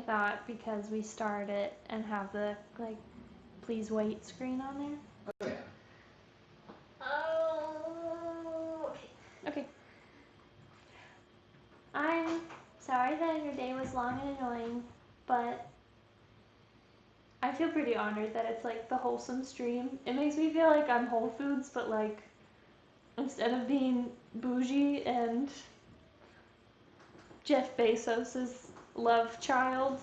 thought because we started it and have the like please wait screen on there. Oh yeah. Oh, okay. I'm sorry that your day was long and annoying, but I feel pretty honored that it's like the wholesome stream. It makes me feel like I'm Whole Foods, but like instead of being bougie and Jeff Bezos's love child,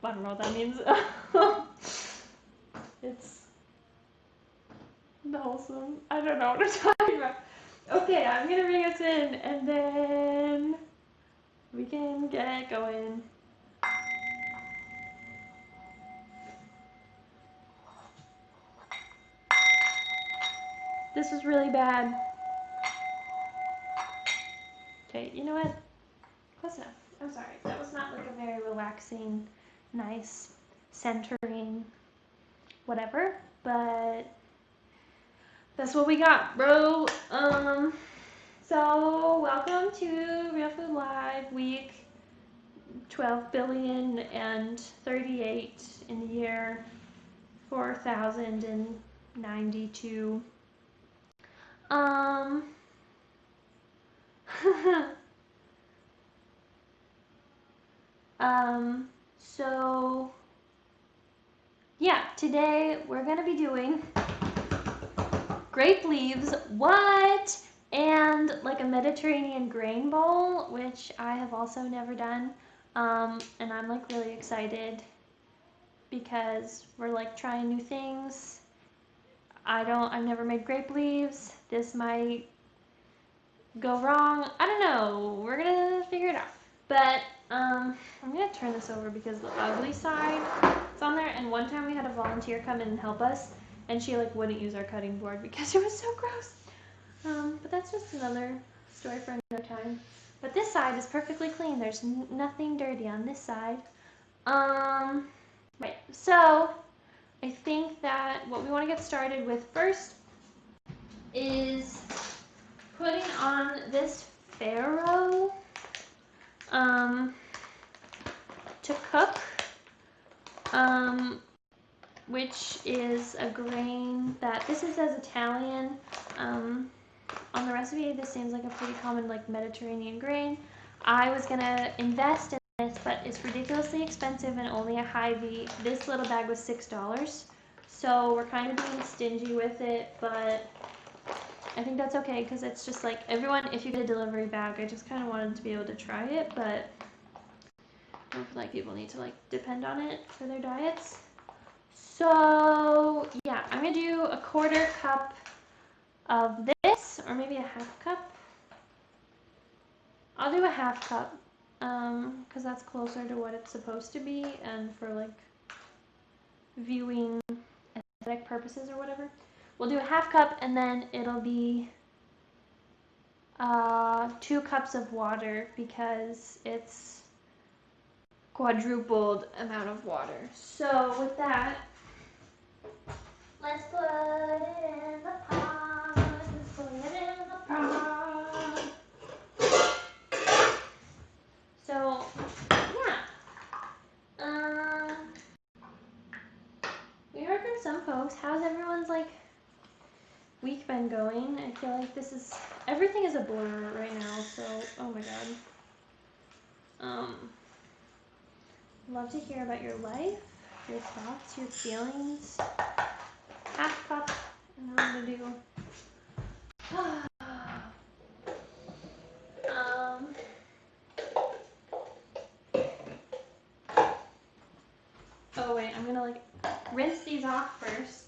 I don't know what that means. It's the wholesome. I don't know what I'm talking about. Okay, I'm gonna bring us in and then we can get going. This was really bad. Okay, you know what? Close enough. I'm sorry. That was not like a very relaxing, nice, centering, whatever, but that's what we got, bro. So welcome to Real Food Live week 12,038 in the year 4092. So yeah, today we're gonna be doing grape leaves, what? And like a Mediterranean grain bowl, which I have also never done. And I'm like really excited because we're like trying new things. I've never made grape leaves. This might go wrong. I don't know. We're gonna figure it out. But I'm gonna turn this over because the ugly side is on there. And one time we had a volunteer come in and help us, and she like wouldn't use our cutting board because it was so gross. But that's just another story for another time. But this side is perfectly clean. There's nothing dirty on this side. Right. So I think that what we want to get started with first is putting on this farro to cook, which is a grain that this is as Italian. On the recipe, this seems like a pretty common like Mediterranean grain. I was gonna invest in this, but it's ridiculously expensive and only a Hy-Vee. This little bag was $6, so we're kind of being stingy with it, but I think that's okay because it's just like everyone, if you get a delivery bag, I just kind of wanted to be able to try it, but I don't feel like people need to like depend on it for their diets. So yeah, I'm gonna do a 1/4 cup of this, or maybe a 1/2 cup. I'll do a 1/2 cup because that's closer to what it's supposed to be, and for like viewing aesthetic purposes or whatever. We'll do a 1/2 cup, and then it'll be 2 cups of water because it's quadrupled amount of water. So with that, let's put it in the pot. Let's put it in the pot. So yeah, we heard from some folks. How's everyone's like week been going? I feel like everything is a blur right now. So oh my god. Love to hear about your life, your thoughts, your feelings. 1/2 cup, and then I'm gonna do. Oh wait, I'm gonna like rinse these off first.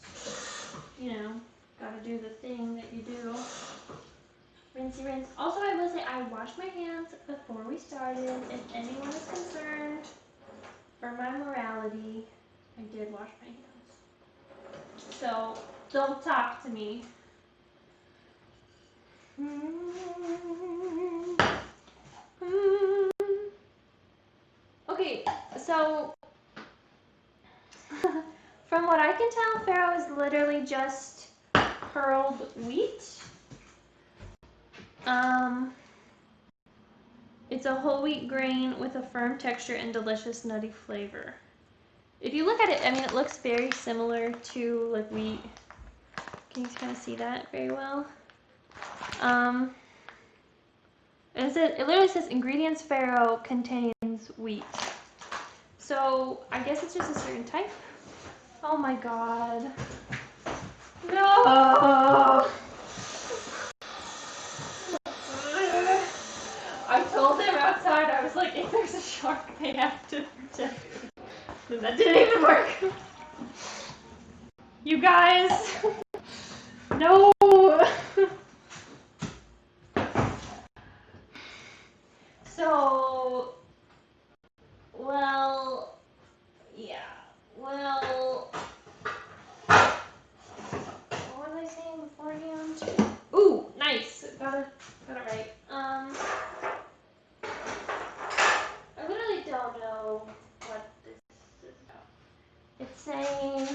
You know, gotta do the thing that you do. Rinsey rinse. Also, I will say I washed my hands before we started. If anyone is concerned for my morality, I did wash my hands. So don't talk to me. Okay, so from what I can tell, farro is literally just curled wheat. It's a whole wheat grain with a firm texture and delicious nutty flavor. If you look at it, I mean, it looks very similar to like wheat. Can you kind of see that very well? It literally says ingredients farro contains wheat. So I guess it's just a certain type. Oh my god. No! I told them outside, I was like, if there's a shark, they have to protect me. And that didn't even work. You guys. No. So, well, yeah. Well, what was I saying beforehand? Ooh, nice. Got it right. I literally don't know what this is about. It's saying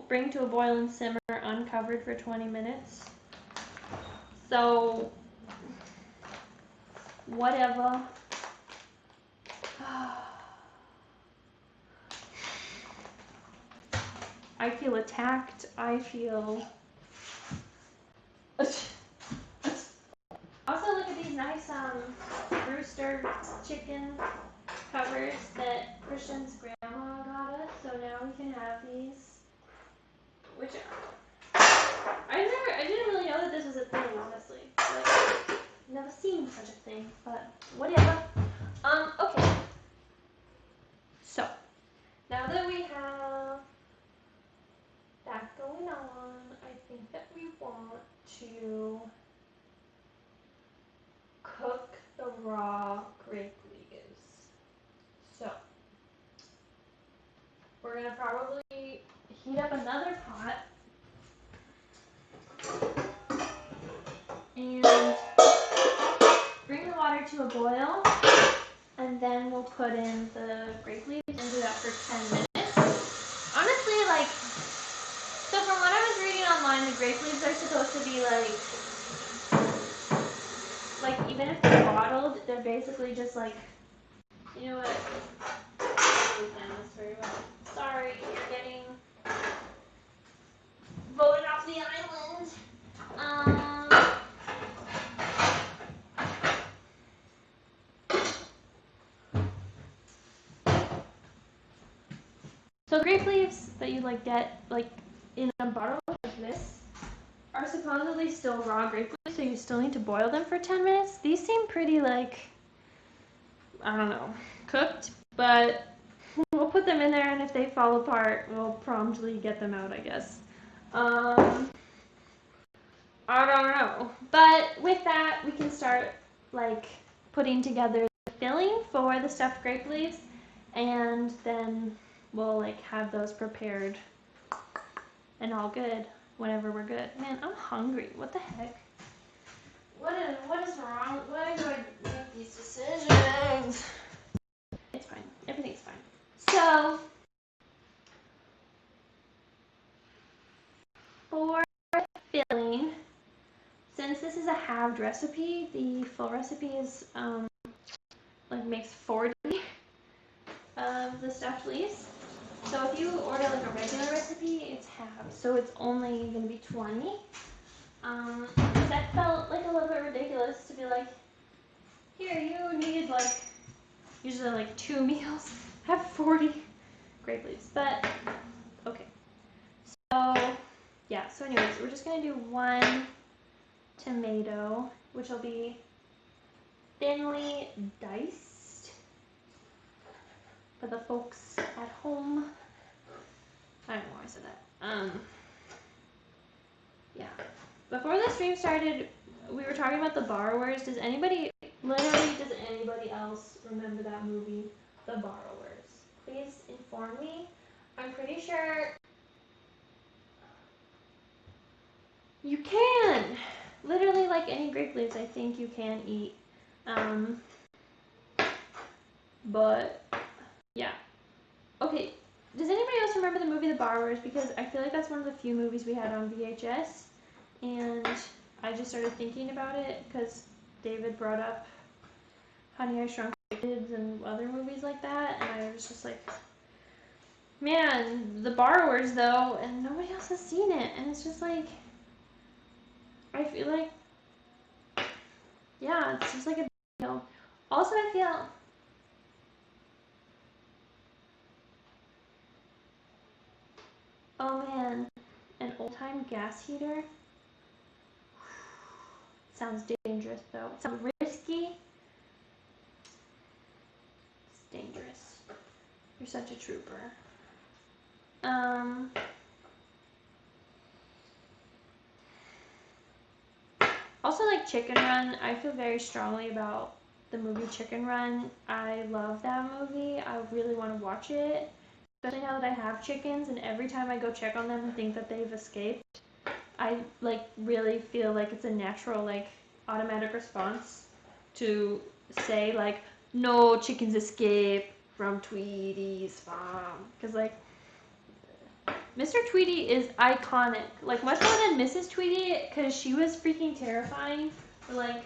bring to a boil and simmer uncovered for 20 minutes. So, whatever. I feel attacked. I feel. Also, look at these nice rooster chicken covers that Christian's grandma got us. So now we can have these. Which I didn't really know that this was a thing, honestly. Like, never seen such a thing, but whatever. Okay. So, now that we have that going on, I think that we want to cook the raw grape leaves. So, we're going to probably heat up another pot and bring the water to a boil, and then we'll put in the grape leaves and do that for 10 minutes. Honestly, like, so from what I was reading online, the grape leaves are supposed to be like even if they're bottled, they're basically just like, you know what? I don't understand this very well. Sorry, you're getting voted off the island. So grape leaves that you like get like in a bottle like this are supposedly still raw grape leaves, so you still need to boil them for 10 minutes. These seem pretty like, I don't know, cooked, but we'll put them in there, and if they fall apart, we'll promptly get them out, I guess. I don't know. But with that, we can start like putting together the filling for the stuffed grape leaves, and then we'll like have those prepared and all good whenever we're good. Man, I'm hungry. What the heck? What is wrong? Why do I make these decisions? It's fine. Everything's fine. So, for filling, since this is a halved recipe, the full recipe is like makes 40 of the stuffed leaves. So if you order like a regular recipe, it's halved, so it's only gonna be 20. That felt like a little bit ridiculous to be like, here, you need like usually like 2 meals, have 40 grape leaves, but okay. So yeah, so anyways, we're just gonna do 1 tomato, which will be thinly diced for the folks at home. I don't know why I said that. Yeah. Before the stream started, we were talking about The Borrowers. Does anybody else remember that movie, The Borrowers? Please inform me. I'm pretty sure you can. Literally, like any grape leaves, I think you can eat. But yeah. Okay. Does anybody else remember the movie The Borrowers? Because I feel like that's one of the few movies we had on VHS, and I just started thinking about it because David brought up Honey, I Shrunk the Kids and other movies like that, and I was just like, man, The Borrowers though, and nobody else has seen it, and it's just like, I feel like, yeah, it's just like a big deal. Also, I feel, oh man, an old-time gas heater sounds dangerous though. It sounds risky. It's dangerous. You're such a trooper. Also, like Chicken Run, I feel very strongly about the movie Chicken Run. I love that movie. I really want to watch it, especially now that I have chickens, and every time I go check on them and think that they've escaped, I like really feel like it's a natural, like, automatic response to say like, no chickens escape from Tweety's farm, because like Mr. Tweety is iconic, like much more than Mrs. Tweety, because she was freaking terrifying. But like,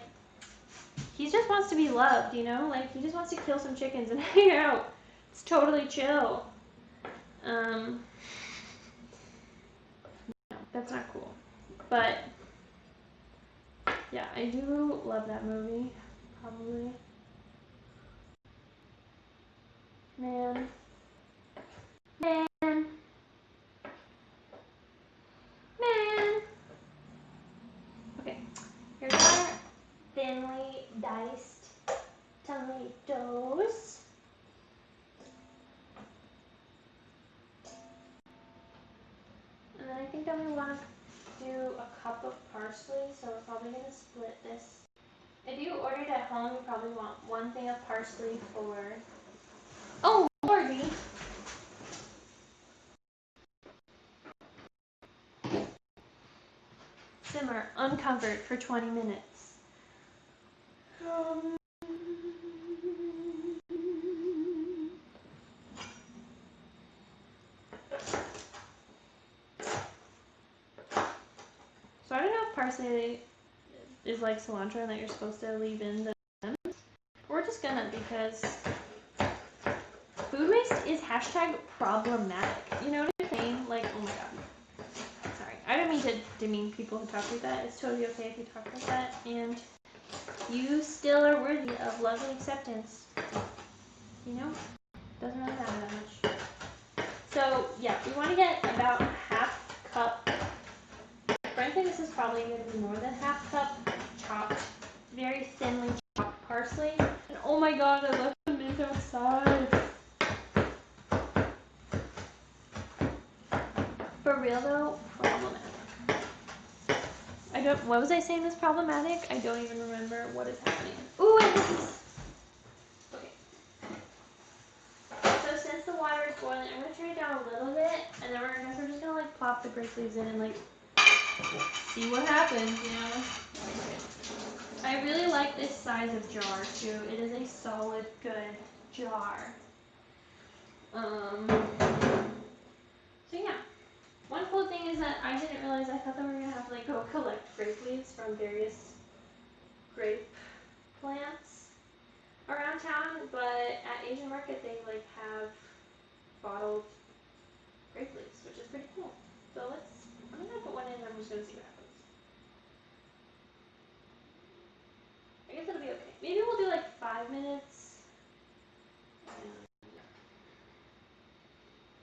he just wants to be loved, you know? Like, he just wants to kill some chickens and hang out. It's totally chill. No, that's not cool. But yeah, I do love that movie. Probably. Man. Man. Man. Okay. Here's our thinly diced tomatoes. And then I think that we want to do a cup of parsley, so we're probably going to split this. If you ordered at home, you probably want one thing of parsley for... Oh, lordy! Simmer, uncovered for 20 minutes. So I don't know if parsley is like cilantro and that you're supposed to leave in the stems. We're just gonna, because food waste is hashtag problematic. You know what I'm saying? Like, oh my god. Sorry. I don't mean to demean people who talk like that. It's totally okay if you talk like that. And you still are worthy of love and acceptance. You know? Doesn't really matter that much. So, yeah, we want to get about half cup. Frankly, this is probably going to be more than half cup chopped, very thinly chopped parsley. And oh my god, I left the mint outside. For real though, problematic. What was I saying was problematic? I don't even remember what is happening. Ooh, and this is, okay. So since the water is boiling, I'm going to turn it down a little bit, and then we're just going to like plop the grape leaves in and like see what happens, you know? I really like this size of jar too. It is a solid, good jar. So yeah. One cool thing is that I didn't realize, I thought that we were gonna have to like go collect grape leaves from various grape plants around town, but at Asian Market they like have bottled grape leaves, which is pretty cool. So I'm gonna put one in and I'm just gonna see what happens. I guess it'll be okay. Maybe we'll do like 5 minutes.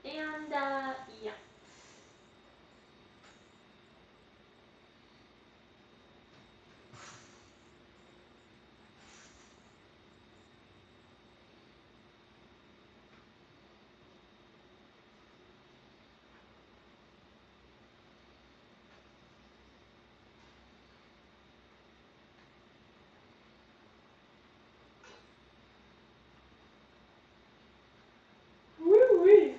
And yeah. Woo-wee.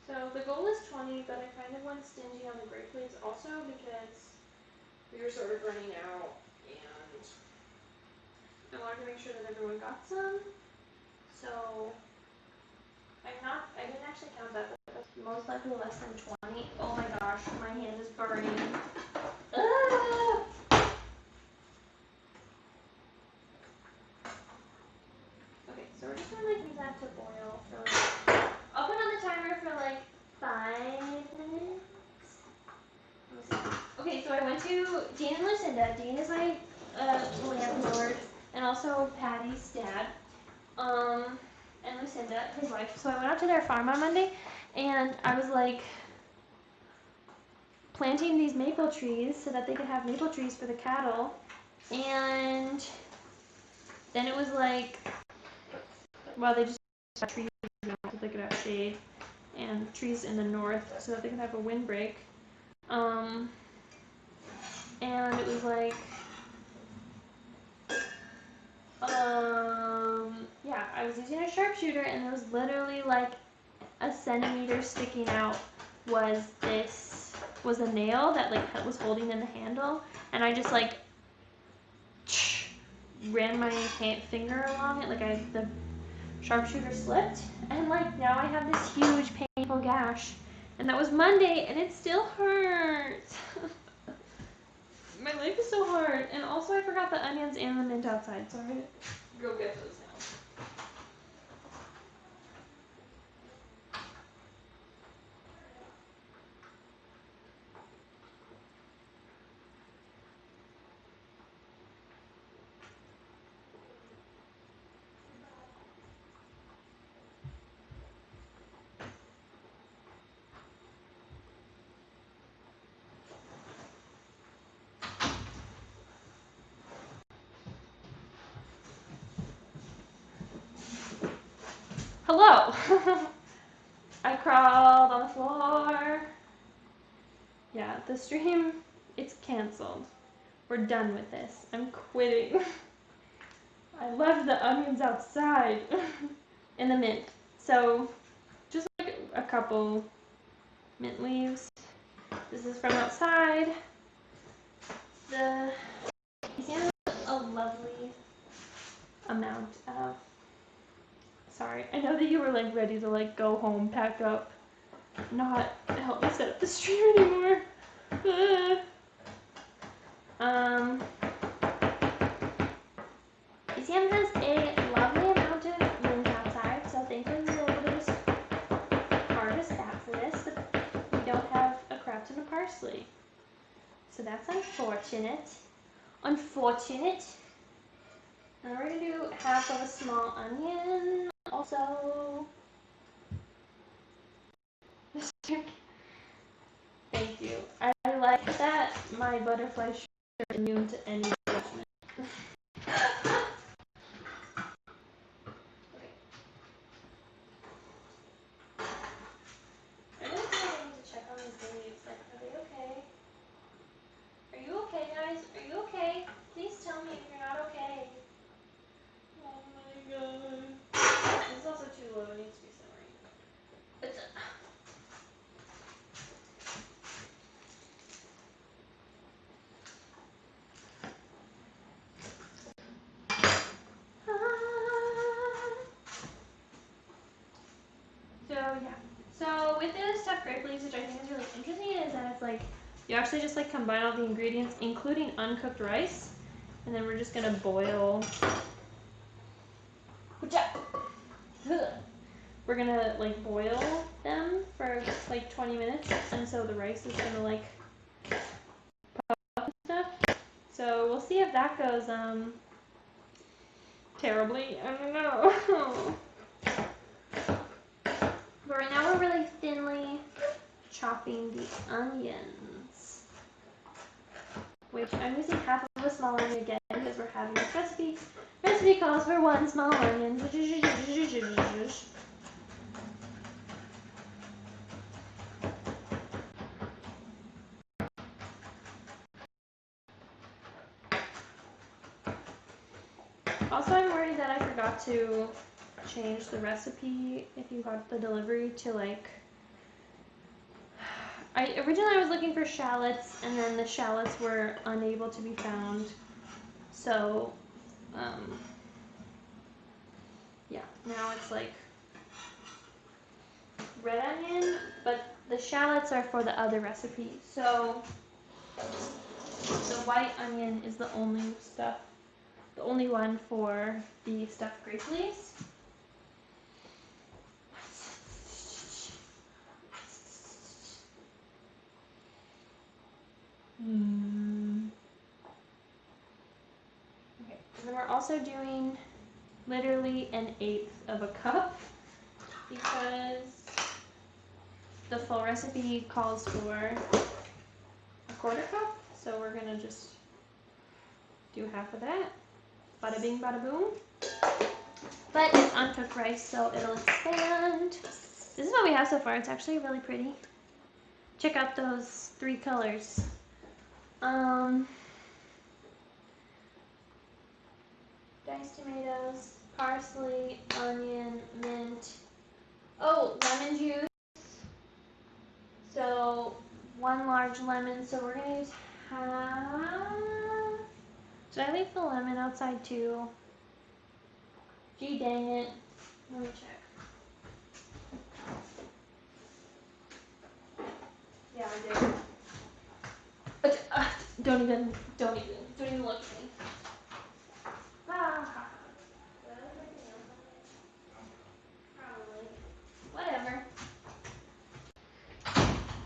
So the goal is 20, but I kind of went stingy on the grape leaves also because we were sort of running out, and I wanted to make sure that everyone got some. So I didn't actually count that, but that's most likely less than 20. Oh my gosh, my hand is burning. Ah! Okay, so we're just gonna like leave that to boil for like, I'll put on the timer for like 5 minutes. Okay, so I went to Dean and Lucinda. Dean is my landlord and also Patty's dad. And Lucinda, his wife. So I went out to their farm on Monday, and I was like planting these maple trees so that they could have maple trees for the cattle. And then it was like, well, they just had trees so they could have shade, and trees in the north so that they could have a windbreak. And it was like, yeah, I was using a sharpshooter, and there was literally like a centimeter sticking out was a nail that like was holding in the handle, and I just like ran my finger along it, like the sharpshooter slipped, and like now I have this huge painful gash, and that was Monday, and it still hurts. My life is so hard, and also I forgot the onions and the mint outside, so I'm gonna go get those now. Hello! I crawled on the floor. Yeah, the stream, it's canceled. We're done with this. I'm quitting. I left the onions outside in the mint. So just like a couple mint leaves. This is from outside. You see a lovely amount of, sorry, I know that you were like ready to like go home, pack up, not help me set up the stream anymore. ECM has a lovely amount of mint outside, so Thankfully was able to just harvest that for this, but we don't have a crap ton of parsley. So that's unfortunate. Unfortunate. Now we're going to do half of a small onion also. Thank you. I like that my butterfly shirt is immune to any judgment. I really need to check on these leaves. Like, are they okay? Are you okay, guys? Are you okay? Please tell me if you're not okay. Oh my god. This is also too low. It needs to be simmering. It's So yeah. So with the stuffed grape leaves, which I think is really interesting, is that it's like you actually just like combine all the ingredients, including uncooked rice, and then we're just gonna boil. We're gonna like boil them for like 20 minutes, and so the rice is gonna like puff and stuff. So we'll see if that goes terribly. I don't know. But right now we're really thinly chopping the onions, which I'm using half of a small onion again because we're having this recipe. Recipe calls for 1 small onion. Also, I'm worried that I forgot to change the recipe if you got the delivery to like, originally I was looking for shallots, and then the shallots were unable to be found. So, yeah, now it's like red onion, but the shallots are for the other recipe. So the white onion is the only one for the stuffed grape leaves. Okay, and then we're also doing literally 1/8 of a cup because the full recipe calls for a 1/4 cup. So we're gonna just do half of that. Bada bing, bada boom. But it's uncooked rice, so it'll expand. This is what we have so far. It's actually really pretty. Check out those 3 colors. Diced tomatoes, parsley, onion, mint. Oh, lemon juice. So 1 large lemon. So we're gonna use half. Should I leave the lemon outside too? Gee dang it. Let me check. Yeah, I did. Okay, don't even look at me. Ah, probably. Whatever.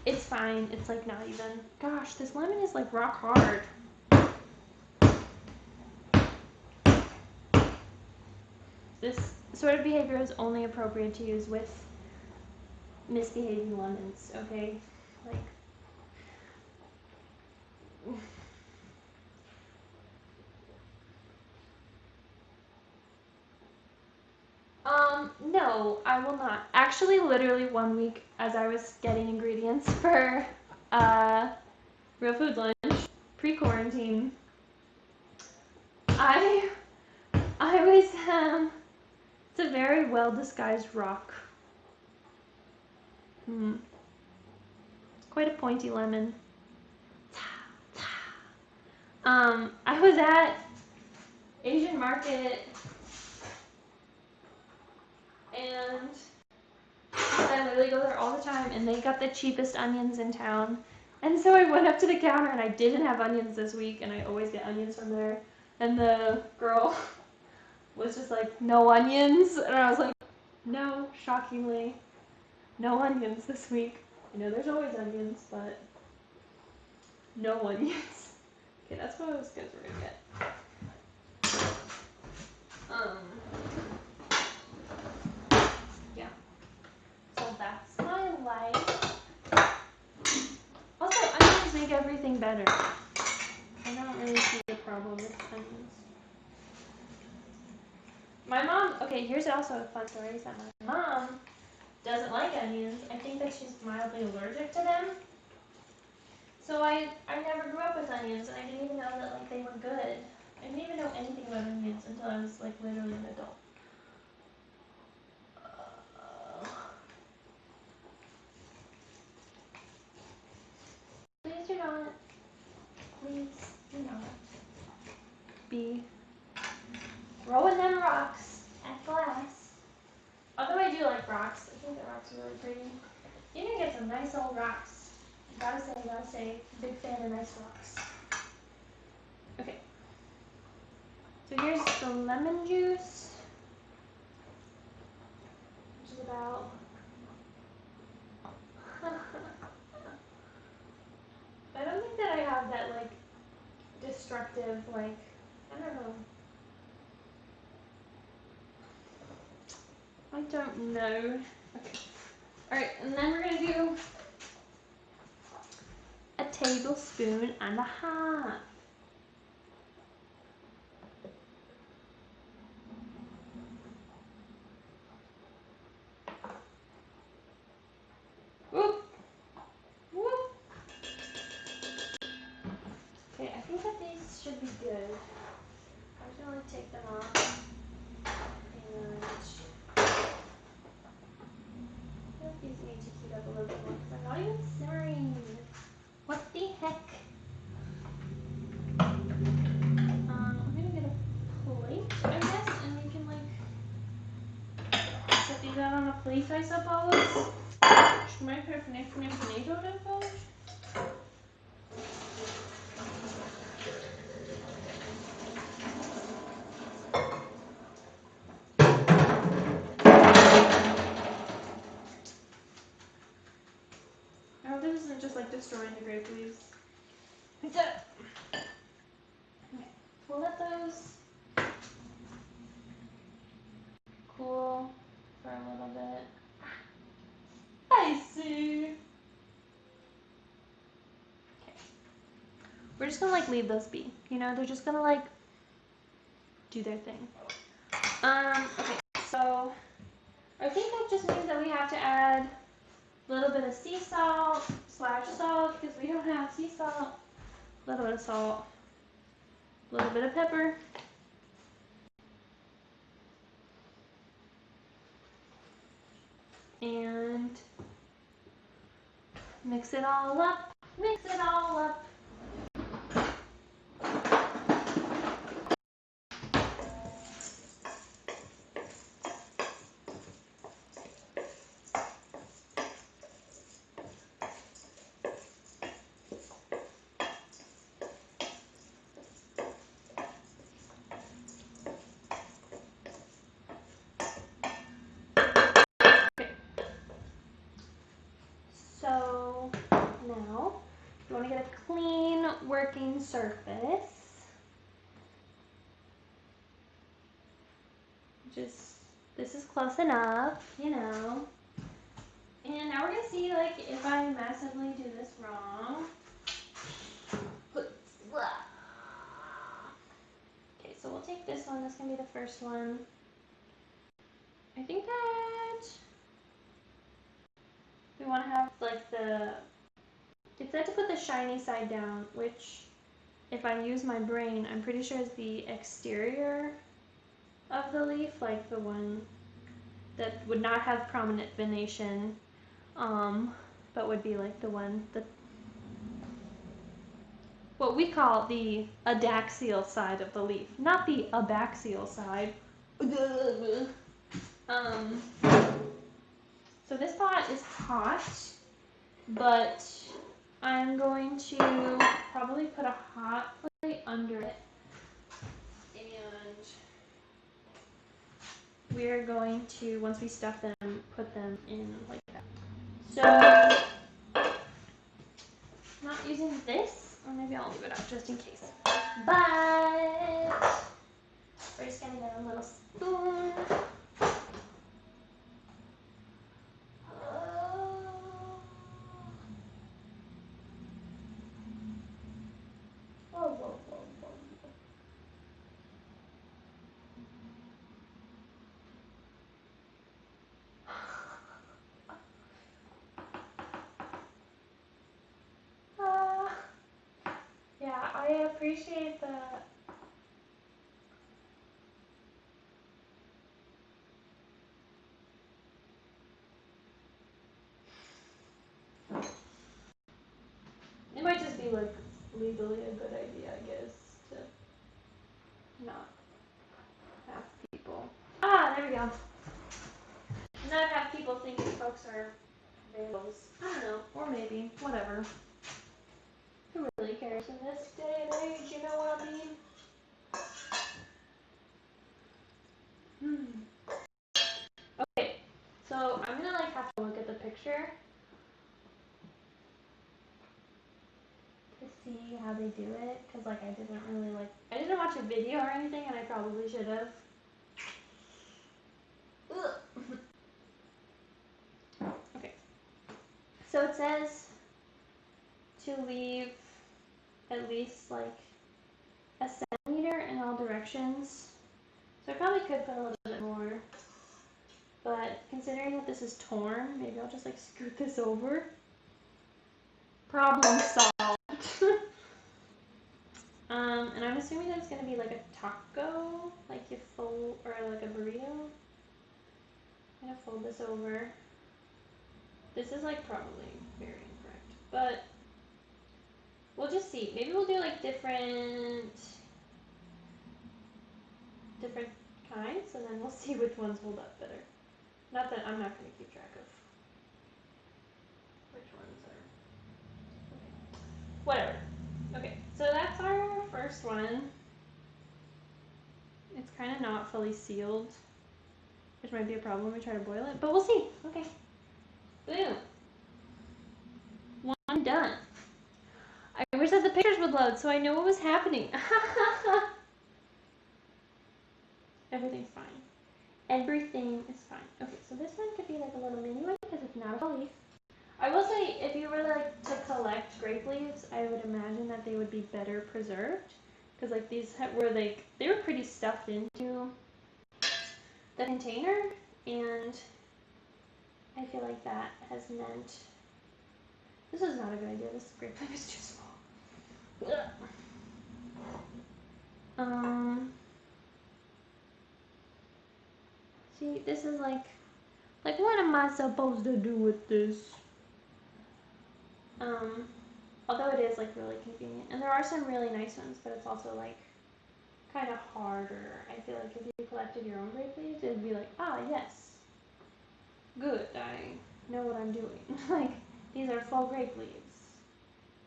It's fine. It's like not even. Gosh, this lemon is like rock hard. This sort of behavior is only appropriate to use with misbehaving lemons, okay? Like, no, I will not. Actually, literally 1 week as I was getting ingredients for Real Food Lunch pre-quarantine, I was it's a very well disguised rock. Quite a pointy lemon. I was at Asian market and I literally go there all the time and they got the cheapest onions in town. And so I went up to the counter and I didn't have onions this week and I always get onions from there. And the girl was just like, no onions? And I was like, no, shockingly, no onions this week. You know, there's always onions, but no onions. Okay, that's what I was good we're gonna get. Yeah. So that's my life. Also, onions make everything better. I don't really see the problem with onions. My mom, okay, here's also a fun story, is that my mom doesn't like onions. I think that she's mildly allergic to them. So I never grew up with onions, and I didn't even know that like they were good. I didn't even know anything about onions until I was like literally an adult. Please do not. Please do not be throwing them rocks at glass. Although I do like rocks. I think the rocks are really pretty. You can get some nice old rocks. Gotta say, big fan of nice rocks. Okay. So here's the lemon juice, which is about I don't think that I have that like destructive like I don't know. I don't know. Okay. Alright, and then we're gonna do a tablespoon and a half. Whoop. Whoop. Okay, I think that these should be good. I'm just gonna take them off. And I feel like these need to heat up a little bit more because they're not even simmering. What the heck? I'm gonna get a plate, I guess, and we can like set these out on a plate spice up all this? She might put tomato info. I hope this isn't just like destroying the grape leaves. Okay, we'll let those cool for a little bit. I see. Okay. We're just gonna like leave those be. You know, they're just gonna like do their thing. Okay, so I think that just means that we have to add a little bit of sea salt / salt because we don't have sea salt. A little bit of salt, a little bit of pepper. And mix it all up, mix it all up. So now you want to get a clean working surface. This is close enough, you know. And now we're gonna see like if I massively do this wrong. Okay, so we'll take this one. This can be the first one. I think that we want to have like it said to put the shiny side down, which if I use my brain, I'm pretty sure is the exterior of the leaf, like the one that would not have prominent venation, but would be like the one that what we call the adaxial side of the leaf, not the abaxial side. So this pot is hot, but I'm going to probably put a hot plate under it, and we're going to, once we stuff them, put them in like that. So, not using this, or maybe I'll leave it out just in case. But we're just gonna get a little spoon. Yeah, I appreciate that. It might just be like legally a good idea, I guess, to not have people. There we go. Not have people thinking folks are vandals. I don't know, or maybe, whatever. Who really cares in this day and age, you know what I mean? Okay, so I'm gonna like have to look at the picture to see how they do it, because like I didn't watch a video or anything, and I probably should have. Okay, so it says to leave at least like a centimeter in all directions. So I probably could put a little bit more, but considering that this is torn, maybe I'll just like scoot this over. Problem solved. And I'm assuming that it's gonna be like a taco, like you fold, or like a burrito. I'm gonna fold this over. This is like probably very incorrect, but we'll just see. Maybe we'll do like different kinds, and then we'll see which ones hold up better. Not that I'm not going to keep track of which ones are. Okay. Whatever. Okay, so that's our first one. It's kind of not fully sealed, which might be a problem when we try to boil it, but we'll see. Okay. Boom. One done. I wish that the pictures would load so I know what was happening. Everything's fine. Everything is fine. Okay, so this one could be like a little mini one because it's not a leaf. I will say, if you were like to collect grape leaves, I would imagine that they would be better preserved, because like these were like they were pretty stuffed into the container, and I feel like that has meant this is not a good idea. This grape leaf is too small. See, this is like what am I supposed to do with this? Although it is like really convenient, and there are some really nice ones, but it's also like kind of harder. I feel like if you collected your own grape leaves, it'd be like, ah, yes, good, I know what I'm doing. Like, these are full grape leaves.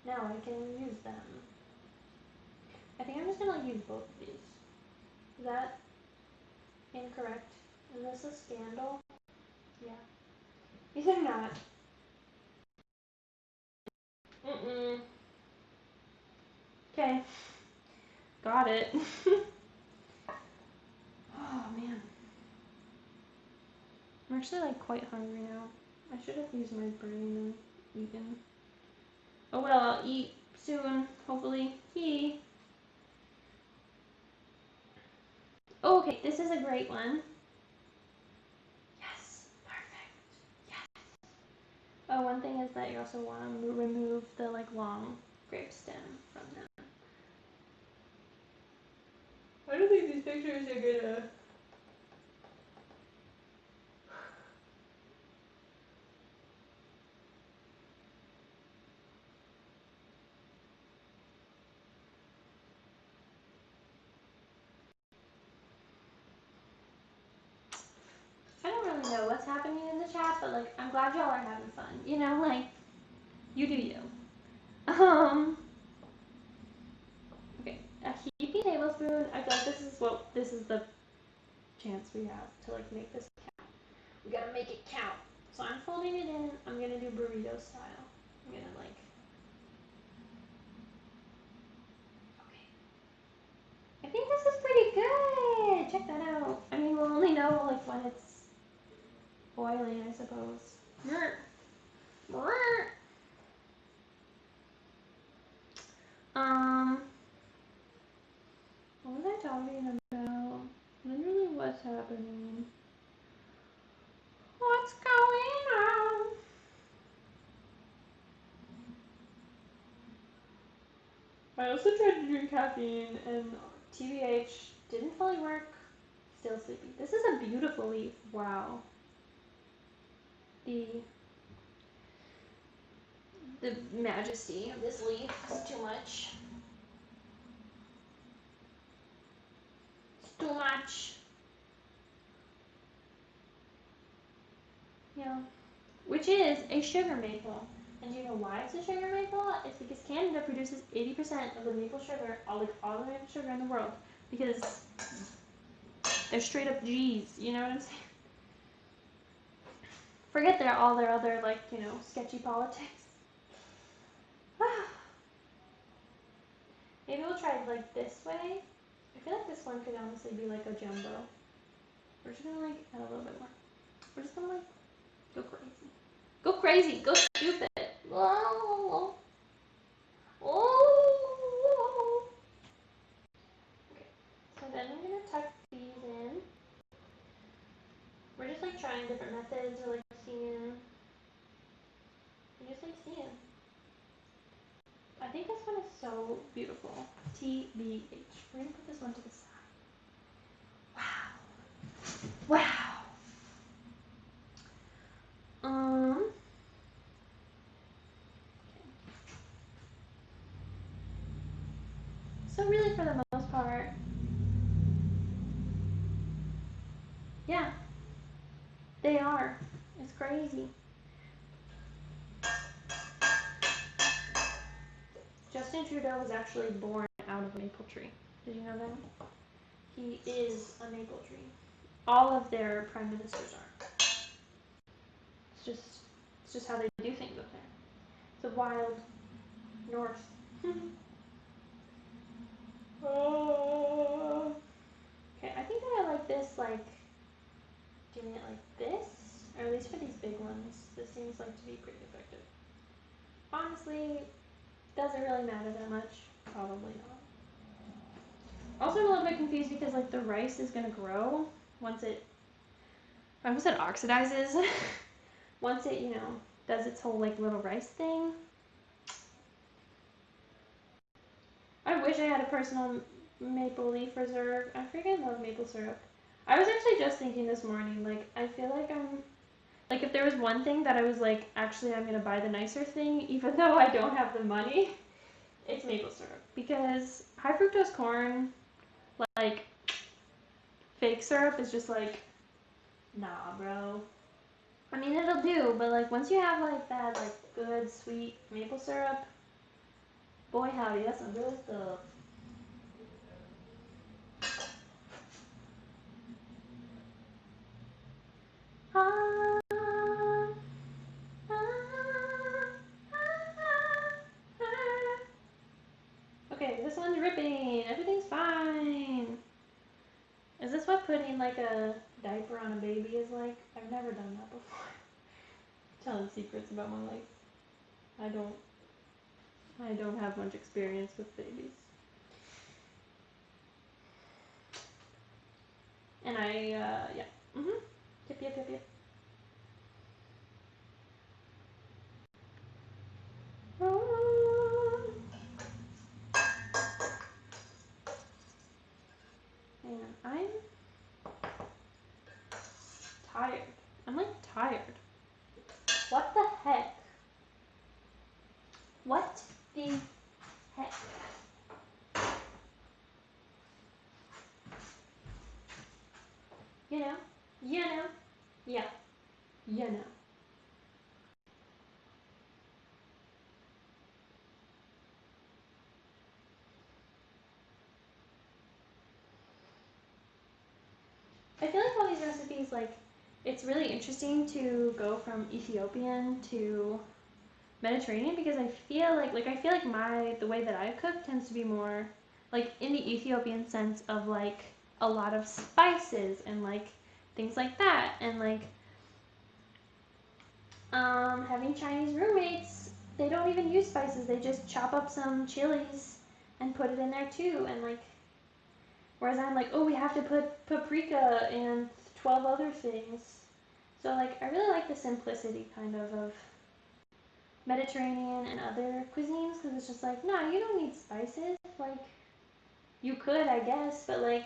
Now I can use them. I think I'm just gonna use both of these. Is that incorrect? Is this a scandal? Yeah. These are not. Okay. Got it. Oh man. I'm actually like quite hungry now. I should have used my brain and eaten. Oh well, I'll eat soon, hopefully. Yee. Oh, okay, this is a great one. Yes, perfect. Yes. Oh, one thing is that you also want to remove the like long grape stem from them. I don't think these pictures are gonna. I don't really know what's happening in the chat, but like I'm glad y'all are having fun. You know, like you do you. Okay, a heaping tablespoon. I feel like this is the chance we have to like make this count. We gotta make it count. So I'm folding it in. I'm gonna do burrito style. I'm gonna like. Okay. I think this is pretty good. Check that out. I mean, we'll only know like when it's boiling, I suppose. Um, what was I talking about? Literally, what's happening? What's going on? I also tried to drink caffeine, and TBH didn't fully work. Still sleepy. This is a beautiful leaf. Wow. The majesty of this leaf is too much. It's too much. Yeah. Which is a sugar maple. And do you know why it's a sugar maple? It's because Canada produces 80% of the maple sugar, all the maple sugar in the world. Because they're straight up G's, you know what I'm saying? Forget all their other, like, you know, sketchy politics. Maybe we'll try it like this way. I feel like this one could honestly be like a jumbo. We're just gonna like add a little bit more. We're just gonna like go crazy. Go crazy, go stupid. Whoa. Whoa. Okay, so then I'm gonna tuck these in. We're just like trying different methods or like seeing. We're just like seeing. I think this one is so beautiful. TBH. We're gonna put this one to the side. Wow. Wow. Okay. So really, for the most part, yeah. They are. It's crazy. Justin Trudeau was actually born out of a maple tree. Did you know that? He is a maple tree. All of their prime ministers are. It's just how they do things up there. It's a wild north. Oh. Okay, I think that I like this, like, doing it like this, or at least for these big ones. This seems like to be pretty effective. Honestly, doesn't really matter that much. Probably not. Also, I'm a little bit confused because, like, the rice is gonna grow once it, I almost said oxidizes. Once it, you know, does its whole, like, little rice thing. I wish I had a personal maple leaf reserve. I freaking love maple syrup. I was actually just thinking this morning, like, I feel like like, if there was one thing that I was like, actually, I'm gonna buy the nicer thing, even though I don't have the money, it's maple syrup. Because high fructose corn, like, fake syrup is just like, nah, bro. I mean, it'll do, but like, once you have like that, like, good, sweet maple syrup, boy howdy, that's some good stuff. Ah, ah, ah, ah. Okay, this one's ripping. Everything's fine. Is this what putting like a diaper on a baby is like? I've never done that before. Telling secrets about my life. I don't have much experience with babies. And yeah. Yep. Man, I'm tired. I'm like tired. What the heck? What the heck? You know? Yeah. You know. I feel like all these recipes, like, it's really interesting to go from Ethiopian to Mediterranean because I feel like the way that I cook tends to be more like in the Ethiopian sense of like a lot of spices and like things like that, and like having Chinese roommates, they don't even use spices, they just chop up some chilies and put it in there too, and like, whereas I'm like, oh, we have to put paprika and 12 other things. So like, I really like the simplicity kind of Mediterranean and other cuisines, because it's just like, no, you don't need spices. Like, you could, I guess, but like,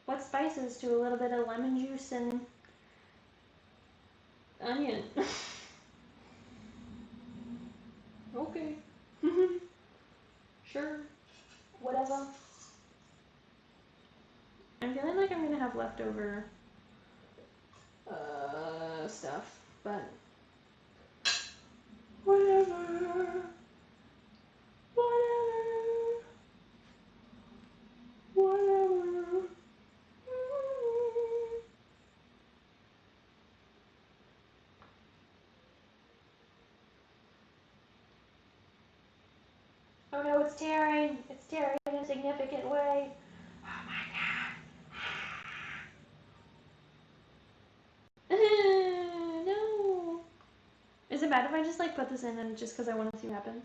what spices to a little bit of lemon juice and onion? Okay. Sure. Whatever. I'm feeling like I'm gonna have leftover stuff, but whatever. Whatever. Whatever. Oh no, it's tearing. It's tearing in a significant way. Oh my god. No. Is it bad if I just like put this in and just because I want to see what happens?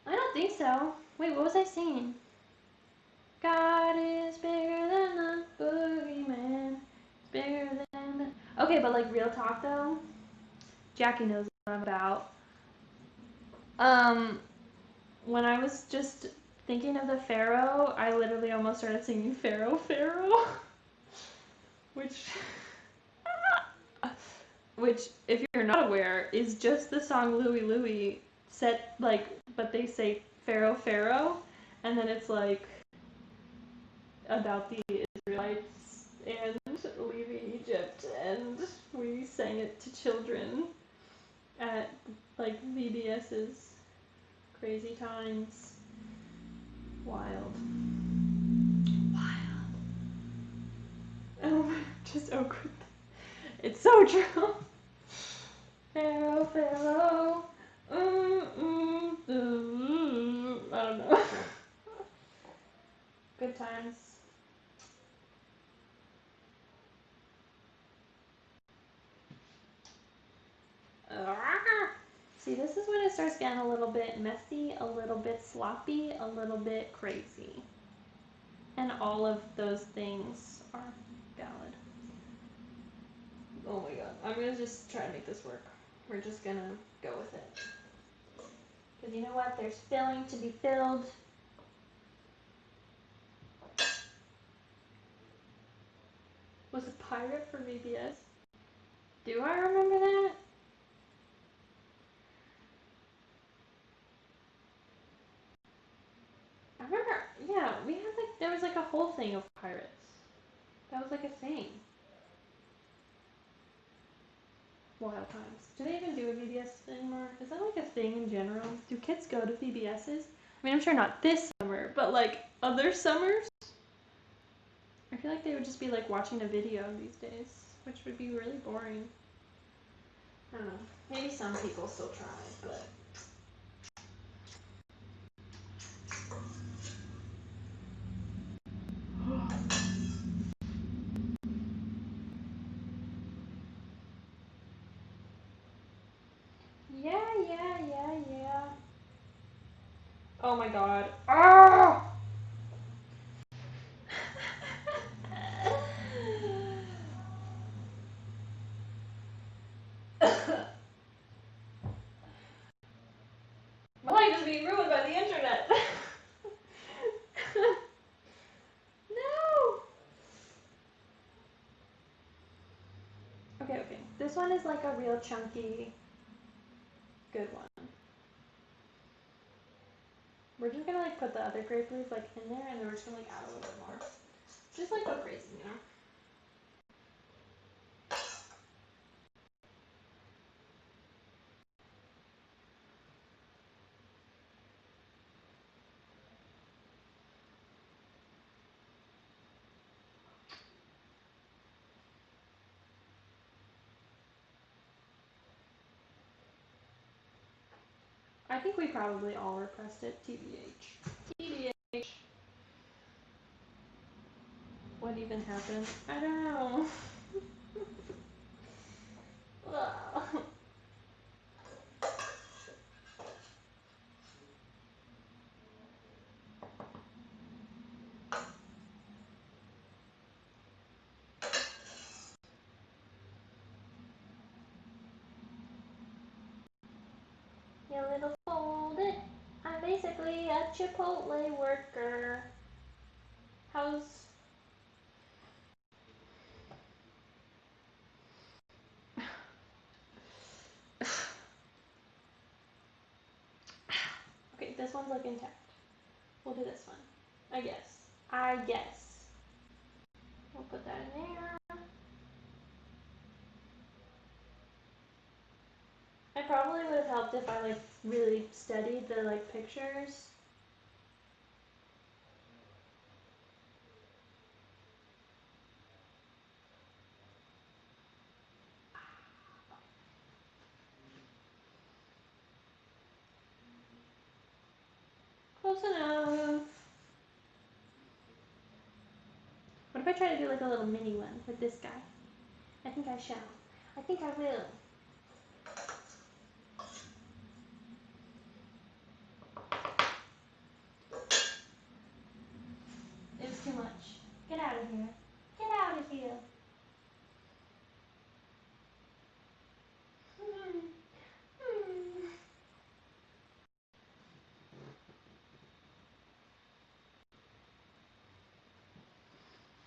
I don't think so. Wait, what was I singing? God is bigger than the boogeyman. It's bigger than the... Okay, but like real talk though, Jackie knows what I'm about. Um, when I was just thinking of the Pharaoh, I literally almost started singing Pharaoh, Pharaoh. which, which, if you're not aware, is just the song Louie Louie set like, but they say Pharaoh, Pharaoh, and then it's like about the Israelites and leaving Egypt, and we sang it to children at like VBS's crazy times. Wild. Wild. Oh, just awkward. It's so true. Pharaoh, Pharaoh. I don't know. Good times. See, this is when it starts getting a little bit messy, a little bit sloppy, a little bit crazy. And all of those things are valid. Oh my god. I'm gonna just try to make this work. We're just gonna go with it. Because you know what? There's filling to be filled. Was a pirate for VBS? Do I remember that? I remember, yeah, we had like, there was like a whole thing of pirates. That was like a thing. Wild times. Do they even do a VBS anymore? Is that like a thing in general? Do kids go to VBSs? I mean, I'm sure not this summer, but like other summers? I feel like they would just be like watching a video these days, which would be really boring. I don't know. Maybe some people still try, but. Yeah. Oh my god. Oh! My life is being ruined by the internet. No! Okay. This one is like a real chunky, good one. We're just gonna like put the other grape leaves like in there, and then we're just gonna like add a little bit more. Just like go crazy, you know? I think we probably all repressed it, TBH. TBH. What even happened? I don't know. You little folded. I'm basically a Chipotle worker. How's... Okay, this one's like intact. We'll do this one. I guess. We'll put that in there. I probably would have helped if I like really studied the like pictures. Close enough. What if I try to do like a little mini one with this guy? I think I shall. I think I will. It's too much. Get out of here. Get out of here.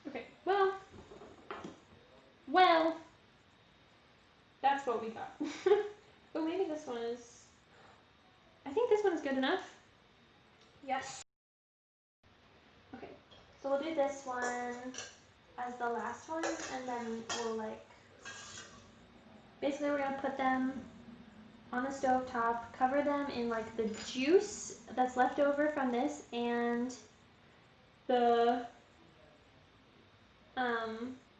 Okay, well, that's what we got. Oh, maybe this one is, I think this one's good enough. Yes. Okay, so we'll do this one. as the last one, and then we'll like, basically we're gonna put them on the stove top, cover them in like the juice that's left over from this and the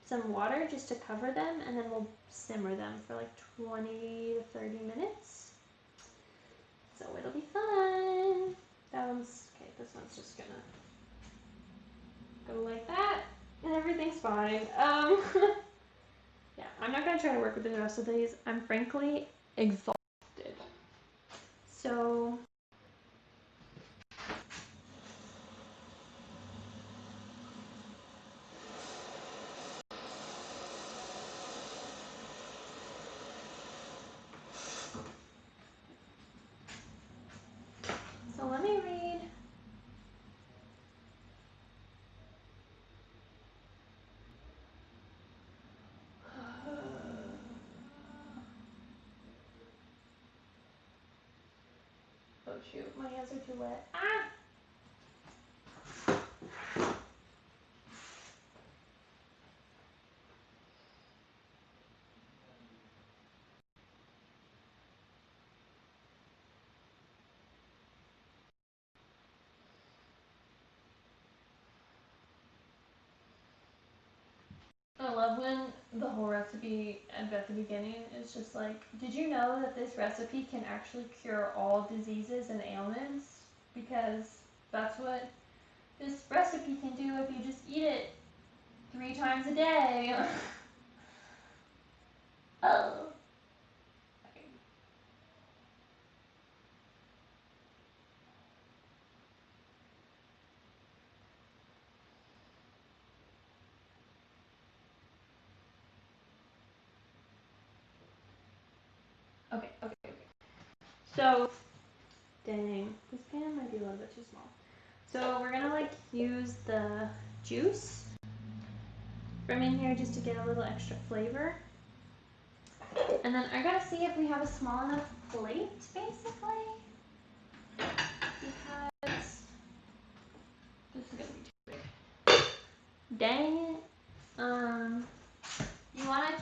some water just to cover them, and then we'll simmer them for like 20 to 30 minutes. So it'll be fun. That one's okay. This one's just gonna go like that, and everything's fine. Yeah, I'm not gonna try to work with the rest of these. I'm frankly exhausted. So let me read. Oh shoot, my hands are too wet. Ah! I love when the whole recipe at the beginning is just like, did you know that this recipe can actually cure all diseases and ailments? Because that's what this recipe can do if you just eat it 3 times a day. Oh. Okay. So, dang, this pan might be a little bit too small. So we're gonna like use the juice from in here just to get a little extra flavor. And then I gotta see if we have a small enough plate, basically, because this is gonna be too big. Dang it. You wanna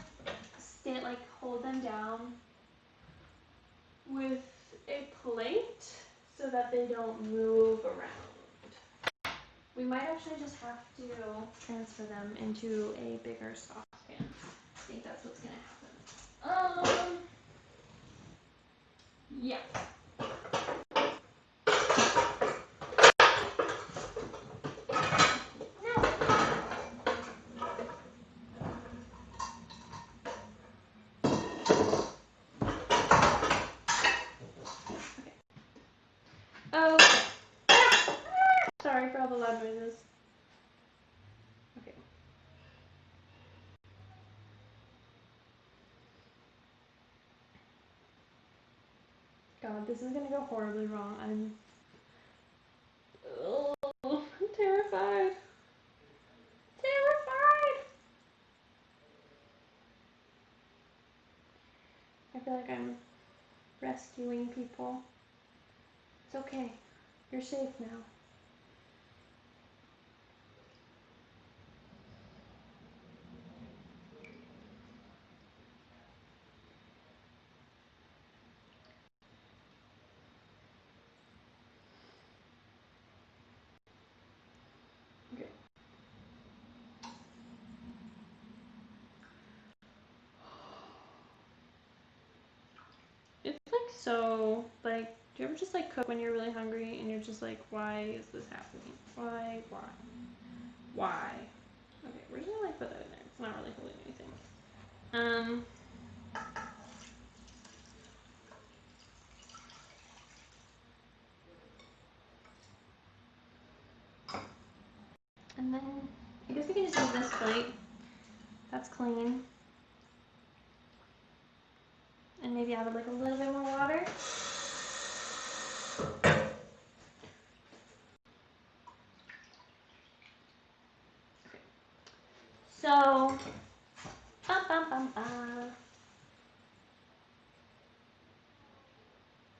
like hold them down with a plate so that they don't move around. We might actually just have to transfer them into a bigger saucepan. I think that's what's gonna happen. Yeah. Oh, sorry for all the loud noises. Okay. God, this is gonna go horribly wrong. I'm terrified. Terrified. I feel like I'm rescuing people. It's okay. You're safe now. Okay. It's like so, like, do you ever just like cook when you're really hungry and you're just like, why is this happening? Why? Okay, we're just gonna like put that in there. It's not really holding anything. And then I guess we can just use this plate. That's clean. And maybe add like a little bit more water. So,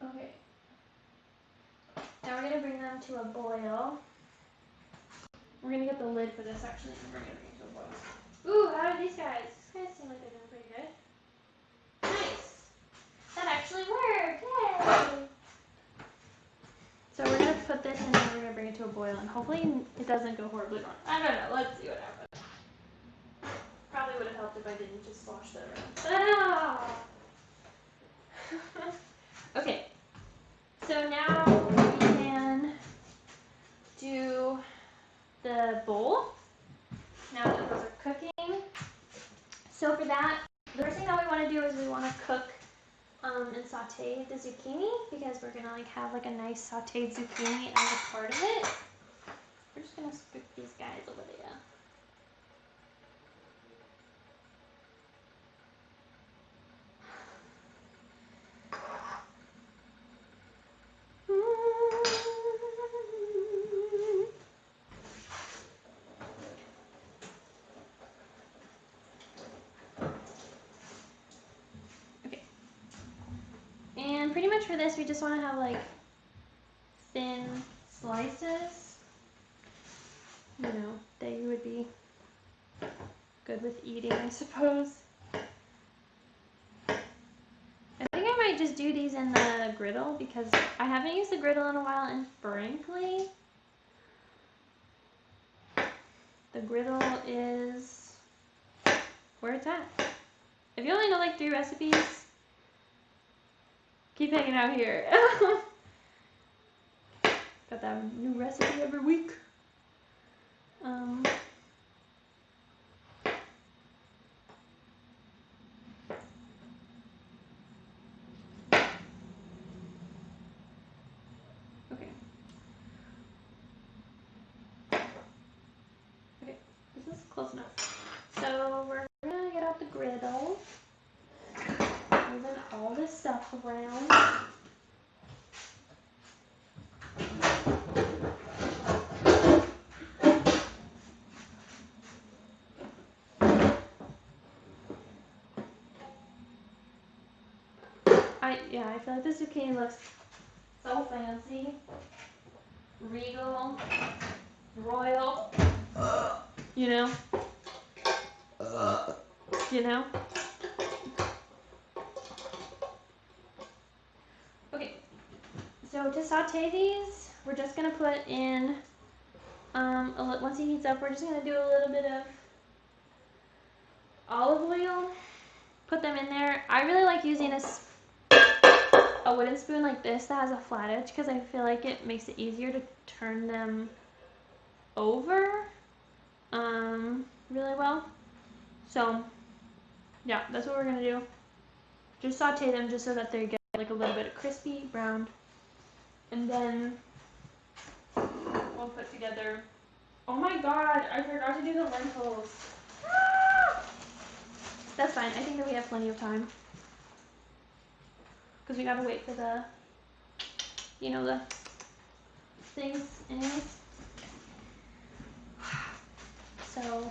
okay. Now we're gonna bring them to a boil. We're gonna get the lid for this actually, and we're gonna bring it to a boil. Ooh, how are these guys? These guys seem like they're doing pretty good. Nice. That actually worked. Yay! So we're gonna put this in and we're gonna bring it to a boil, and hopefully it doesn't go horribly wrong. I don't know. Let's see what happens. Probably would have helped if I didn't just slosh that around. Ah! Okay. So now we can do the bowl. Now that those are cooking. So for that, the first thing that we want to do is we want to cook and saute the zucchini, because we're gonna like have like a nice sauteed zucchini as a part of it. We're just gonna scoop these guys over there. Okay. And pretty much for this, we just want to have like thin slices, you know, that you would be good with eating, I suppose. I think I might just do these in the griddle because I haven't used the griddle in a while, and frankly, the griddle is where it's at. If you only know like 3 recipes, keep hanging out here. Got that new recipe every week. Okay. Okay, this is close enough. So we're gonna get out the griddle, moving all this stuff around. I feel like this zucchini looks so fancy, regal, royal, you know? You know? Okay, so to saute these, we're just gonna put in, once he heats up, we're just gonna do a little bit of olive oil, put them in there. I really like using a wooden spoon like this that has a flat edge, because I feel like it makes it easier to turn them over really well. So yeah, that's what we're gonna do. Just saute them just so that they get like a little bit of crispy brown, and then we'll put together. Oh my god, I forgot to do the lentils. That's fine. I think that we have plenty of time, because we gotta wait for the, you know, the things anyways. So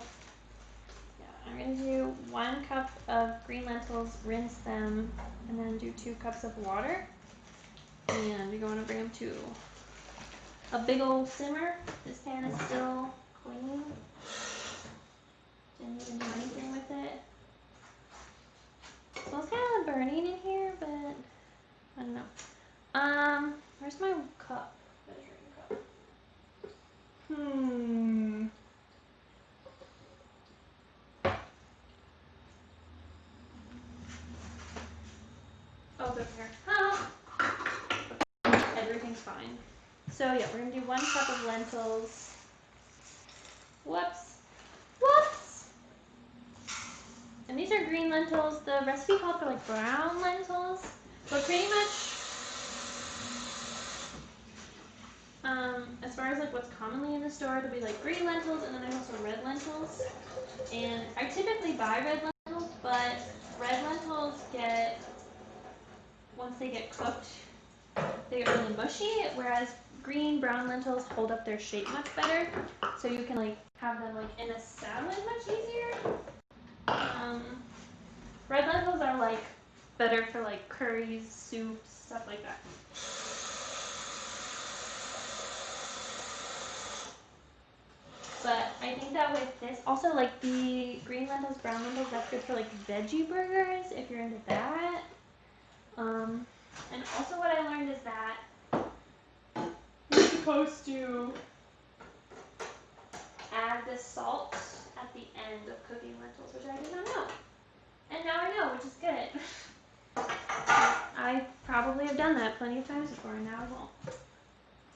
yeah, I'm gonna do 1 cup of green lentils, rinse them, and then do 2 cups of water. And we're going to bring them to a big old simmer. This pan is still clean. Didn't even do anything with it. It smells kind of burning in here, but I don't know. Where's my cup? Measuring cup. Oh, good here. Oh. Everything's fine. So yeah, we're gonna do 1 cup of lentils. Whoops. Whoops. And these are green lentils. The recipe called for like brown lentils. But pretty much, as far as like what's commonly in the store, it'll be like green lentils, and then there's also red lentils. And I typically buy red lentils, but red lentils once they get cooked, they get really mushy, whereas brown lentils hold up their shape much better. So you can like have them like in a salad much easier. Red lentils are like better for like curries, soups, stuff like that. But I think that with this, also like the green lentils, brown lentils, that's good for like veggie burgers if you're into that. And also what I learned is that you're supposed to add the salt at the end of cooking lentils, which I did not know. And now I know, which is good. I probably have done that plenty of times before, and now I won't.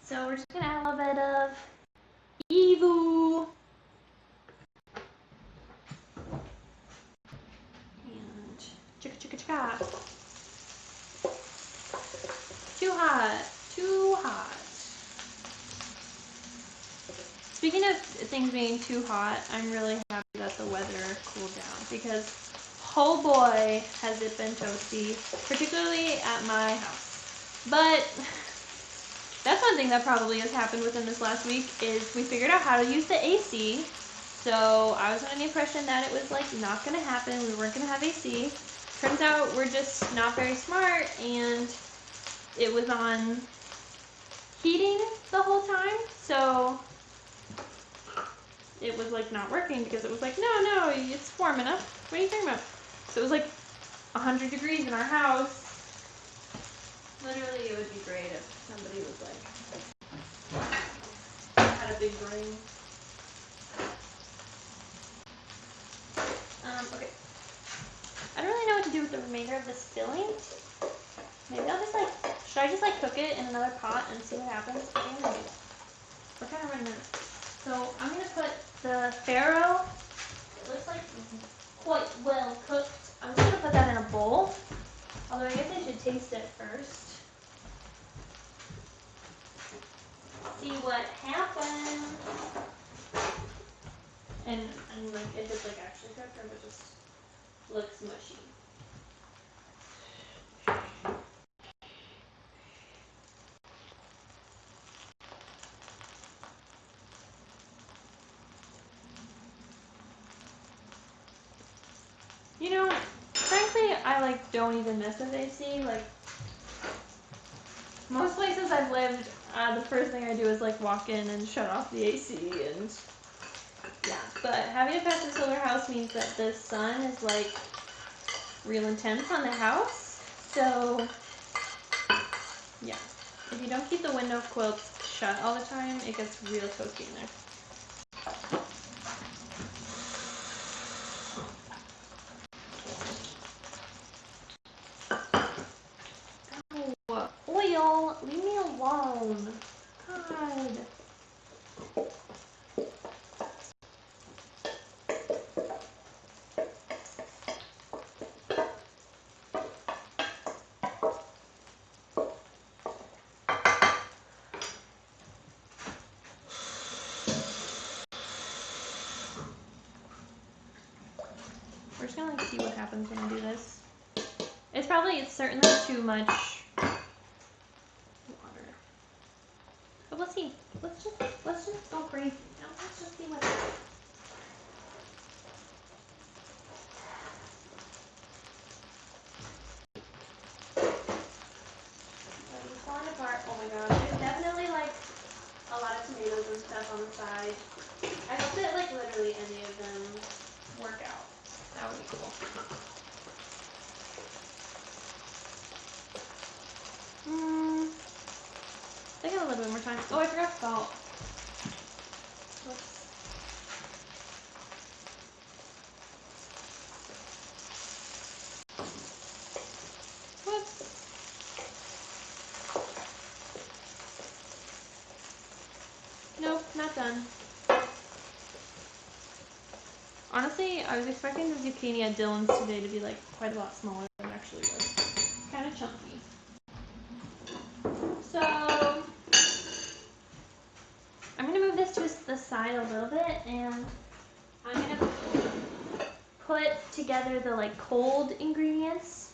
So we're just gonna add a little bit of Evu. And chicka chicka chicka. Too hot, too hot. Speaking of things being too hot, I'm really happy that the weather cooled down because oh boy, has it been toasty, particularly at my house. But that's one thing that probably has happened within this last week is we figured out how to use the AC. So I was under the impression that it was like not gonna happen, we weren't gonna have AC. Turns out we're just not very smart and it was on heating the whole time. So it was like not working because it was like, no, it's warm enough. What are you talking about? So it was like 100 degrees in our house. Literally, it would be great if somebody was like, had a big brain. Okay. I don't really know what to do with the remainder of this filling. Maybe I'll just like, should I just like cook it in another pot and see what happens? I think I'm gonna do that. We're kind of running out. So I'm gonna put the farro. It looks like quite well cooked. I'm just gonna put that in a bowl. Although I guess I should taste it first. See what happens. And like if it's like actually cooked or if it just looks mushy. You know, frankly, I like don't even mess with AC. Like most places I've lived, the first thing I do is like walk in and shut off the AC and yeah. But having a passive solar house means that the sun is like real intense on the house. So yeah, if you don't keep the window quilts shut all the time, it gets real toasty in there. Oh, oil, leave me alone. God. We're just gonna like see what happens when I do this. It's certainly too much water. But we'll see. Let's just go crazy. You know? Let's just see what happens. It's falling apart. Oh my god. There's definitely like a lot of tomatoes and stuff on the side. I hope that like literally any of them work out. That would be cool. I got a little bit more time. Oh, I forgot salt. Whoops. Whoops. Nope, not done. Honestly, I was expecting the zucchini at Dylan's today to be like quite a lot smaller than it actually was. Kind of chunky. So I'm gonna move this to the side a little bit, and I'm gonna put together the like cold ingredients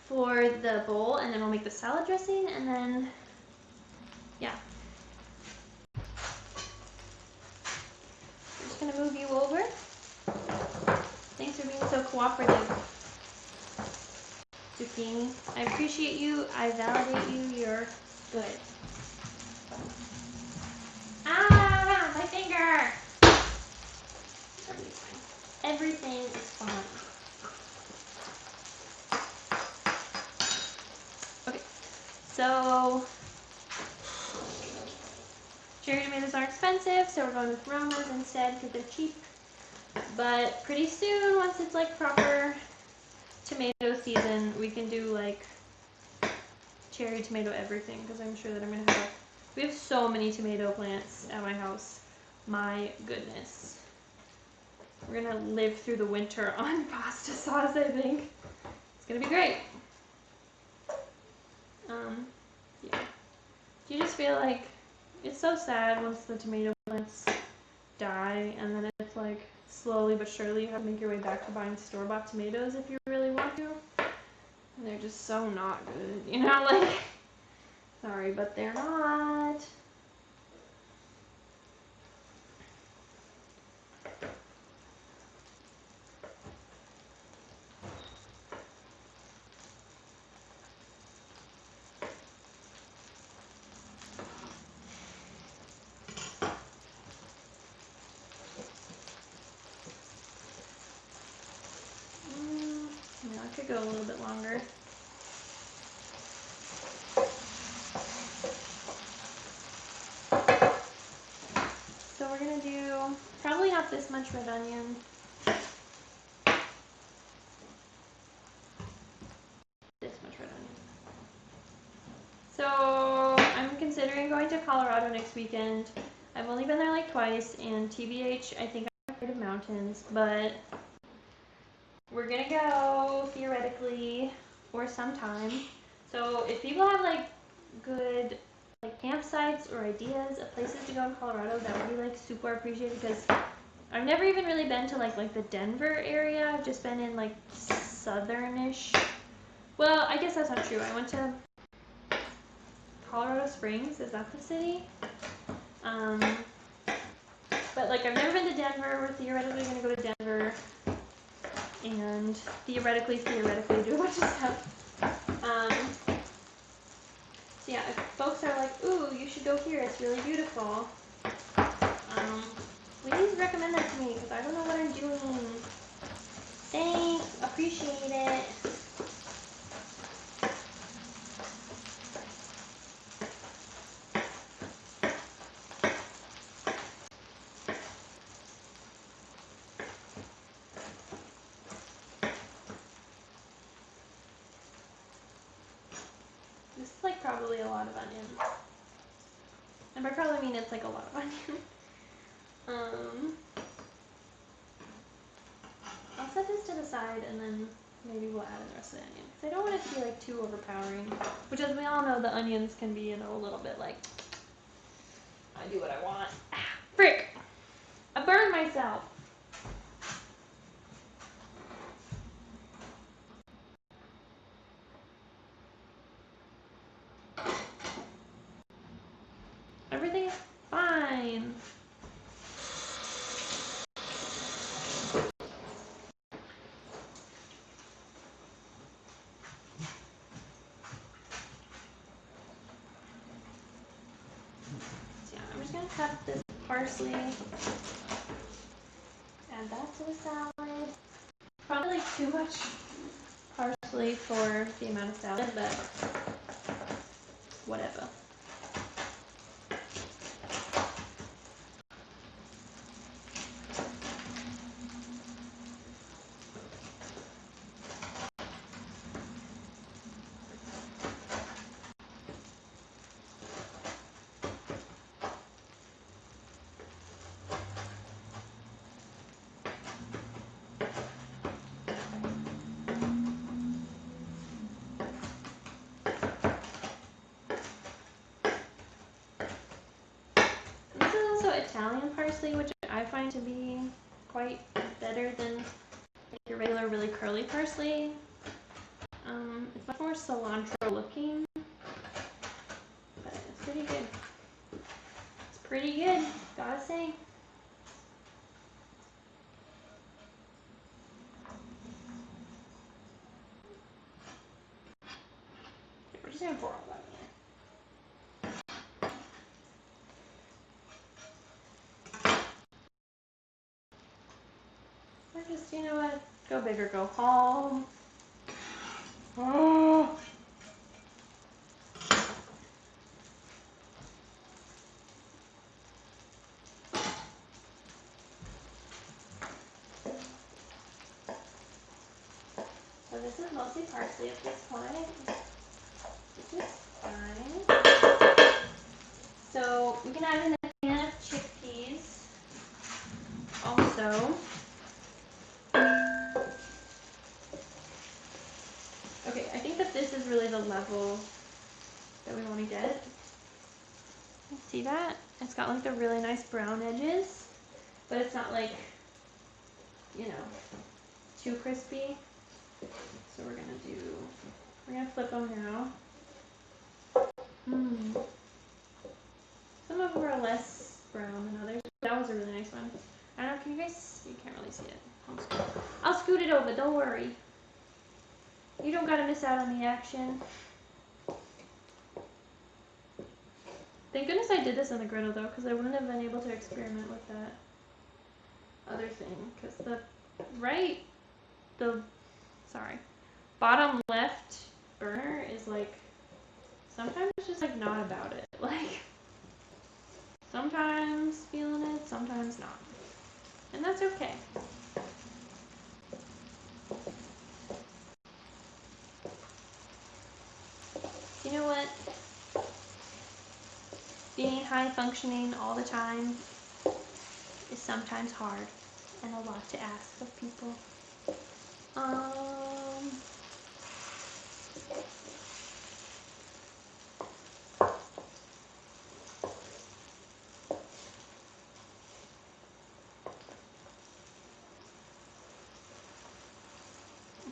for the bowl, and then we'll make the salad dressing, and then yeah. I'm just gonna move you over. Thanks for being so cooperative, zucchini. I appreciate you. I validate you. You're good. Ah, my finger! Everything is fine. Okay, so cherry tomatoes aren't expensive, so we're going with Roma's instead because they're cheap. But pretty soon, once it's like proper tomato season, we can do like cherry tomato everything because I'm sure that I'm gonna have. We have so many tomato plants at my house. My goodness. We're gonna live through the winter on pasta sauce, I think. It's gonna be great. Yeah. Do you just feel like it's so sad once the tomato plants die and then it's like slowly but surely you have to make your way back to buying store-bought tomatoes if you really want to. And they're just so not good, you know, like, sorry, but they're not. Yeah, I could go a little bit longer. So we're gonna do probably not this much red onion. This much red onion. So I'm considering going to Colorado next weekend. I've only been there like twice, and TBH, I think I'm afraid of mountains, but we're gonna go theoretically or sometime. So if people have like good like campsites or ideas of places to go in Colorado, that would be like super appreciated because I've never even really been to like the Denver area. I've just been in like southernish. Well, I guess that's not true. I went to Colorado Springs. Is that the city? But like I've never been to Denver. We're theoretically gonna go to Denver and theoretically do a bunch of stuff. So yeah, if folks are like, ooh, you should go here, it's really beautiful. Please recommend that to me because I don't know what I'm doing. Thanks, appreciate it. This is like probably a lot of onion. And by probably mean it's like a lot of onion. I'll set this to the side and then maybe we'll add in the rest of the onion. Because I don't want it to be like too overpowering. Which as we all know, the onions can be, you know, a little bit like, I do what I want. Ah, frick! I burned myself! Everything is fine. So yeah, I'm just gonna cut this parsley. Add that to the salad. Probably like too much parsley for the amount of salad, but whatever. This is also Italian parsley, which I find to be quite better than your regular really curly parsley. It's much more cilantro looking, but it's pretty good. It's pretty good, gotta say. We're just gonna pour all that in there. Just, you know what? Go big or go home. Oh. So this is mostly parsley at this point, which is fine. So we can add in a can of chickpeas also. Okay, I think that this is really the level that we want to get. See that? It's got like the really nice brown edges, but it's not like, you know, too crispy. So we're gonna flip them now. Some of them are less brown than others. That was a really nice one. I don't know, can you guys, you can't really see it. I'll scoot it over, don't worry. You don't gotta miss out on the action. Thank goodness I did this on the griddle though, because I wouldn't have been able to experiment with that other thing. Because the bottom left burner is like, sometimes it's just like not about it. Like, sometimes feeling it, sometimes not. And that's okay. You know what? Being high functioning all the time is sometimes hard and a lot to ask of people.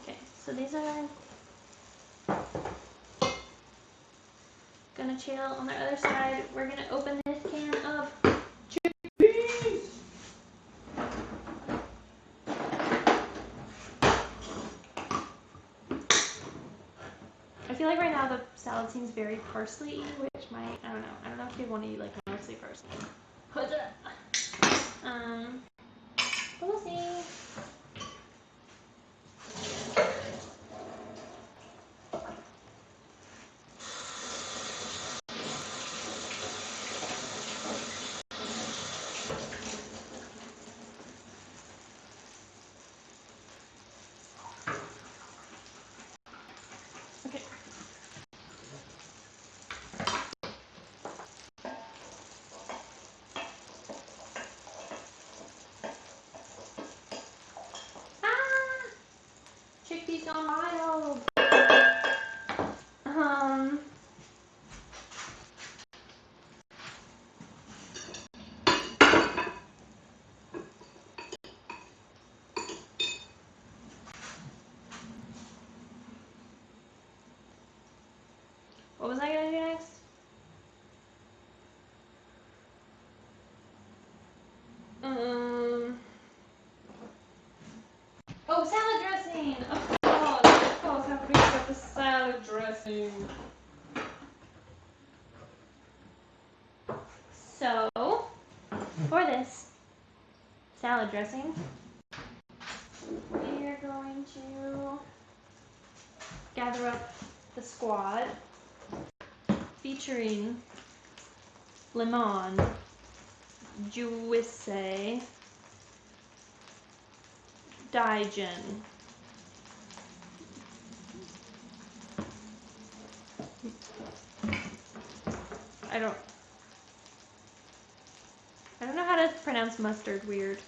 Okay, so these are gonna chill on the other side. We're gonna open this can of chickpeas. I feel like right now the salad seems very parsley, which might, I don't know if you want to eat like mostly parsley. But we'll see. Okay. Chickpeas gone wild. What was I gonna do next? Oh, salad dressing. Of course, how could we forget the salad dressing? So, for this salad dressing, we are going to gather up the squad featuring lemon, juice, dijon, I don't know how to pronounce mustard weird,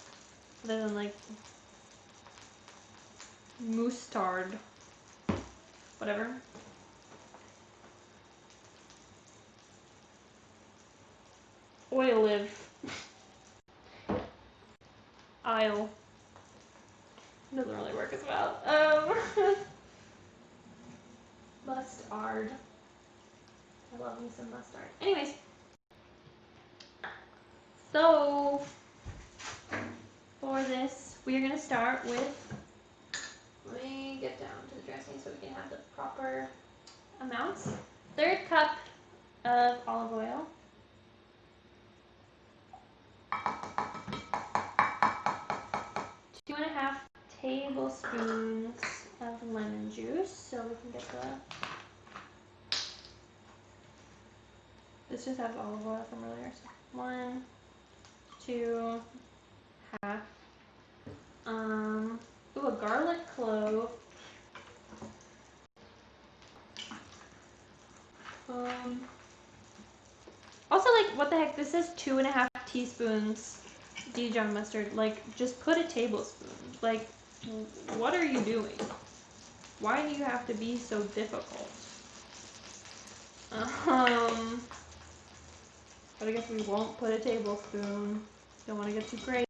other than like mustard, whatever. Olive. Aisle. Doesn't really work as well. Mustard. I love me some mustard. Anyways. So, for this, we are going to start with, let me get down to the dressing so we can have the proper amounts. 1/3 cup of olive oil. 2.5 tablespoons of lemon juice, so we can get the. This just has olive oil from earlier. So 1, 2, half. Ooh, a garlic clove. Also, like, what the heck? This says 2.5 teaspoons Dijon mustard. Like, just put a tablespoon. Like, what are you doing? Why do you have to be so difficult? But I guess we won't put a tablespoon. Don't want to get too crazy.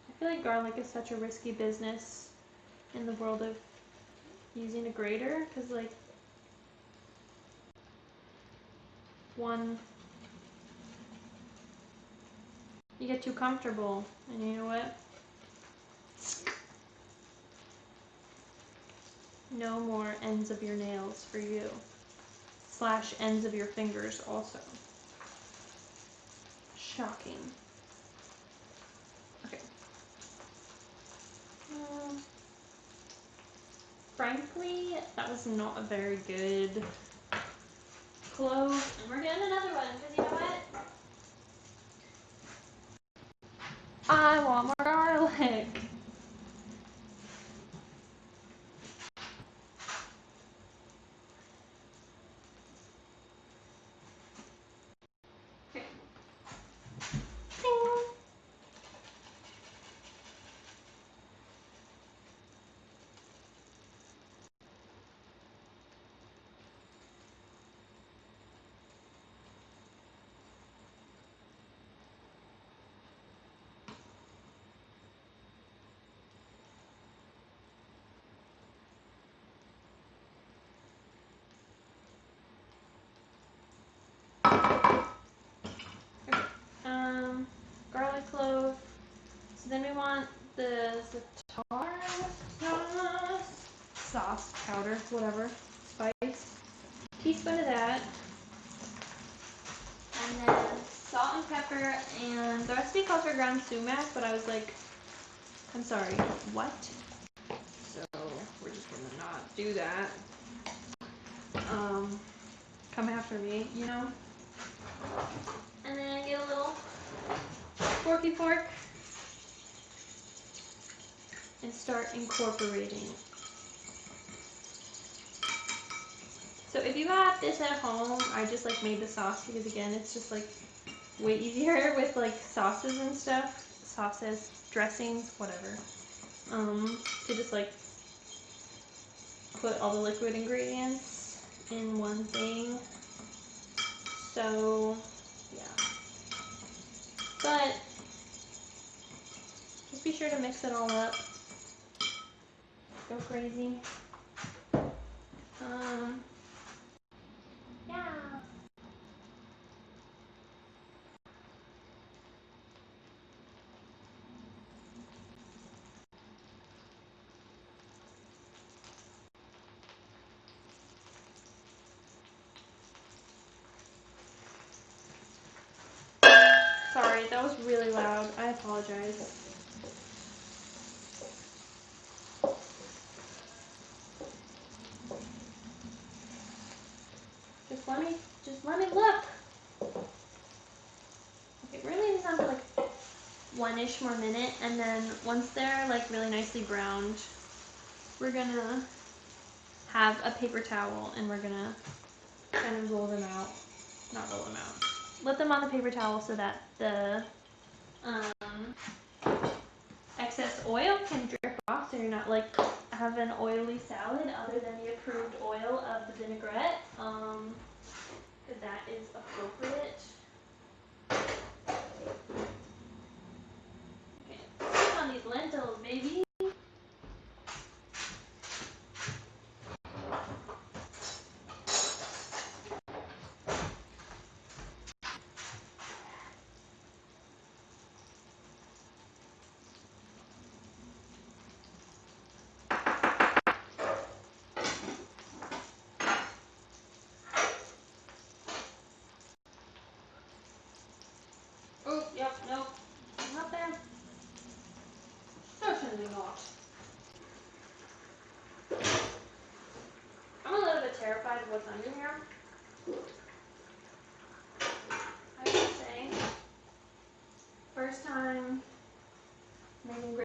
I feel like garlic is such a risky business in the world of using a grater, because like you get too comfortable, and you know what? No more ends of your nails for you. / ends of your fingers also. Shocking. Okay. Frankly, that was not a very good clove. And we're getting another one, because you know what? I want more garlic. Okay. Garlic clove. So then we want the za'atar sauce powder, whatever, spice. Teaspoon of that. And then salt and pepper, and the recipe calls for ground sumac, but I was like, I'm sorry, what? So we're just gonna not do that. Come after me, you know? And then get a little forky fork and start incorporating. So if you have this at home, I just like made the sauce because again, it's just like way easier with like sauces and stuff. Sauces, dressings, whatever. To just like put all the liquid ingredients in one thing. So yeah. But just be sure to mix it all up. Go crazy. Yeah. Sorry, that was really loud. I apologize. Just let me look. Okay, we're gonna leave this on for like one-ish more minute, and then once they're like really nicely browned, we're gonna have a paper towel and we're gonna kind of roll them out. Not roll them out. Let them on the paper towel so that the excess oil can drip off, so you're not like have an oily salad other than the approved oil of the vinaigrette. Because that is appropriate. these lentils, baby. Oh, yep, nope. Not there. Certainly not. I'm a little bit terrified of what's under here. I would say, first time making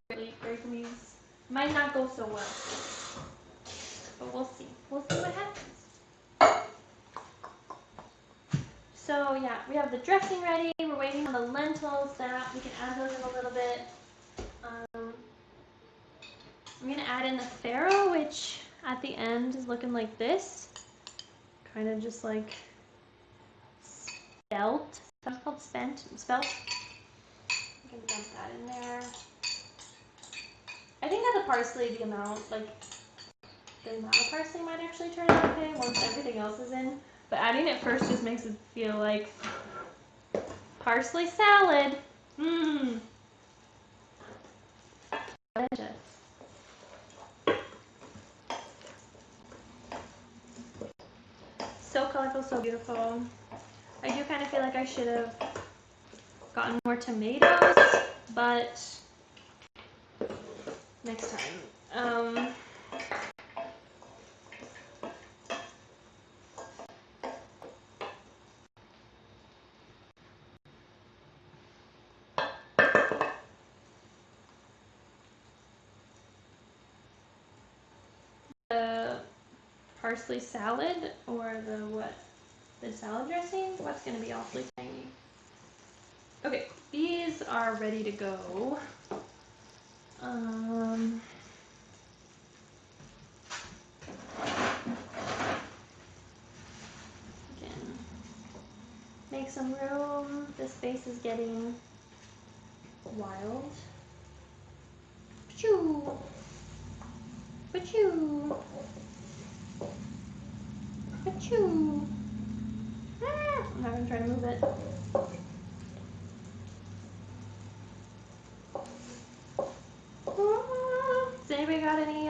grape leaves might not go so well, but we'll see. We'll see what happens. So yeah, we have the dressing ready. We're waiting on the lentils that we can add those in a little bit. I'm gonna add in the farro, which at the end is looking like this, kind of just like spelt. That's called spelt. I'm gonna dump that in there. I think that the parsley, the amount of parsley might actually turn out okay once everything else is in. But adding it first just makes it feel like parsley salad. Mmm. Delicious. So colorful, so beautiful. I do kind of feel like I should have gotten more tomatoes, but next time. The parsley salad or the what? The salad dressing? What's going to be awfully tiny? Okay, these are ready to go. Again, make some room. This space is getting wild. Pachoo! Pachoo! Pachoo! Ah! I'm not going to try to move it. Has anybody got any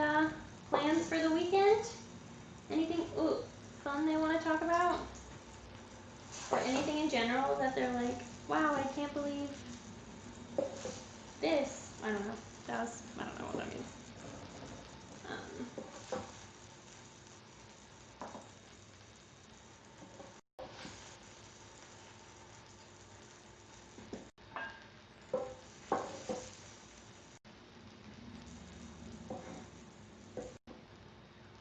plans for the weekend? Anything fun they want to talk about? Or anything in general that they're like, wow, I can't believe this. I don't know. I don't know what that means.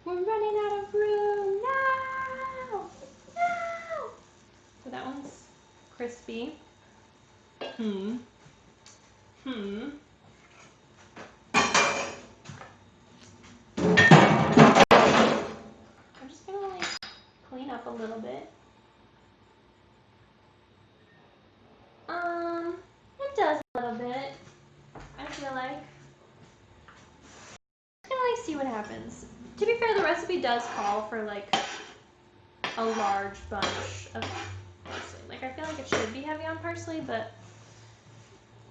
We're running out of room. No! No! So that one's crispy. I'm just gonna like clean up a little bit. It does a little bit. I feel like. I'm gonna like see what happens. To be fair, the recipe does call for like a large bunch of parsley. Like I feel like it should be heavy on parsley, but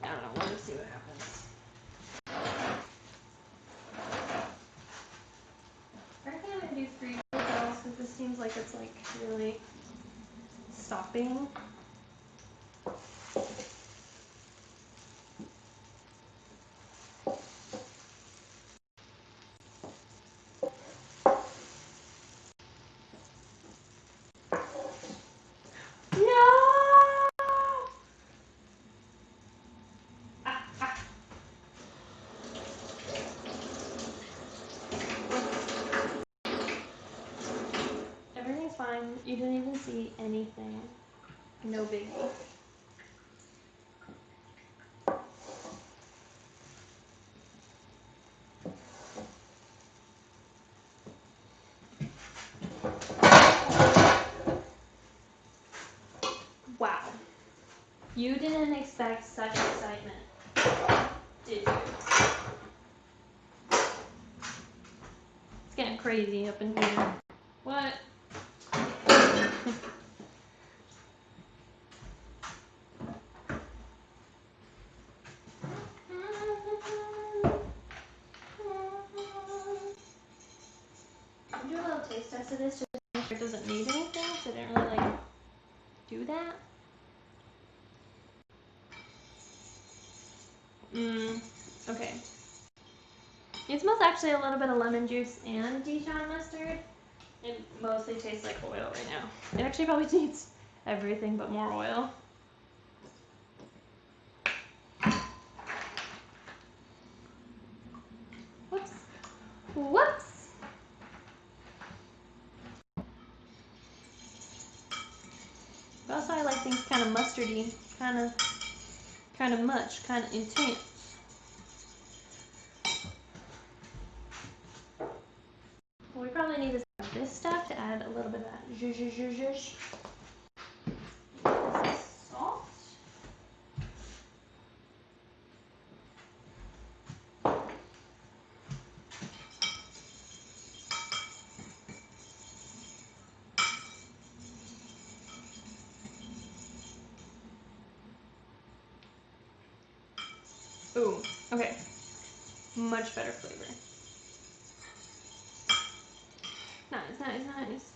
I don't know. We'll just see what happens. I think I'm gonna do 3 details because this seems like it's like really stopping. Fine. You didn't even see anything. No biggie. Wow. You didn't expect such excitement, did you? getting crazy up in here. What? Do a little taste test of this just to make sure it doesn't need anything, so I didn't really like do that. Okay. It smells actually a little bit of lemon juice and Dijon mustard. It mostly tastes like oil right now. It actually probably needs everything but more oil. Whoops. Whoops. But also I like things kind of mustardy, kind of much, kind of intense. What we probably need is this stuff to add a little bit of that zhuzh. Salt. Ooh, okay. Much better flavor. Nice.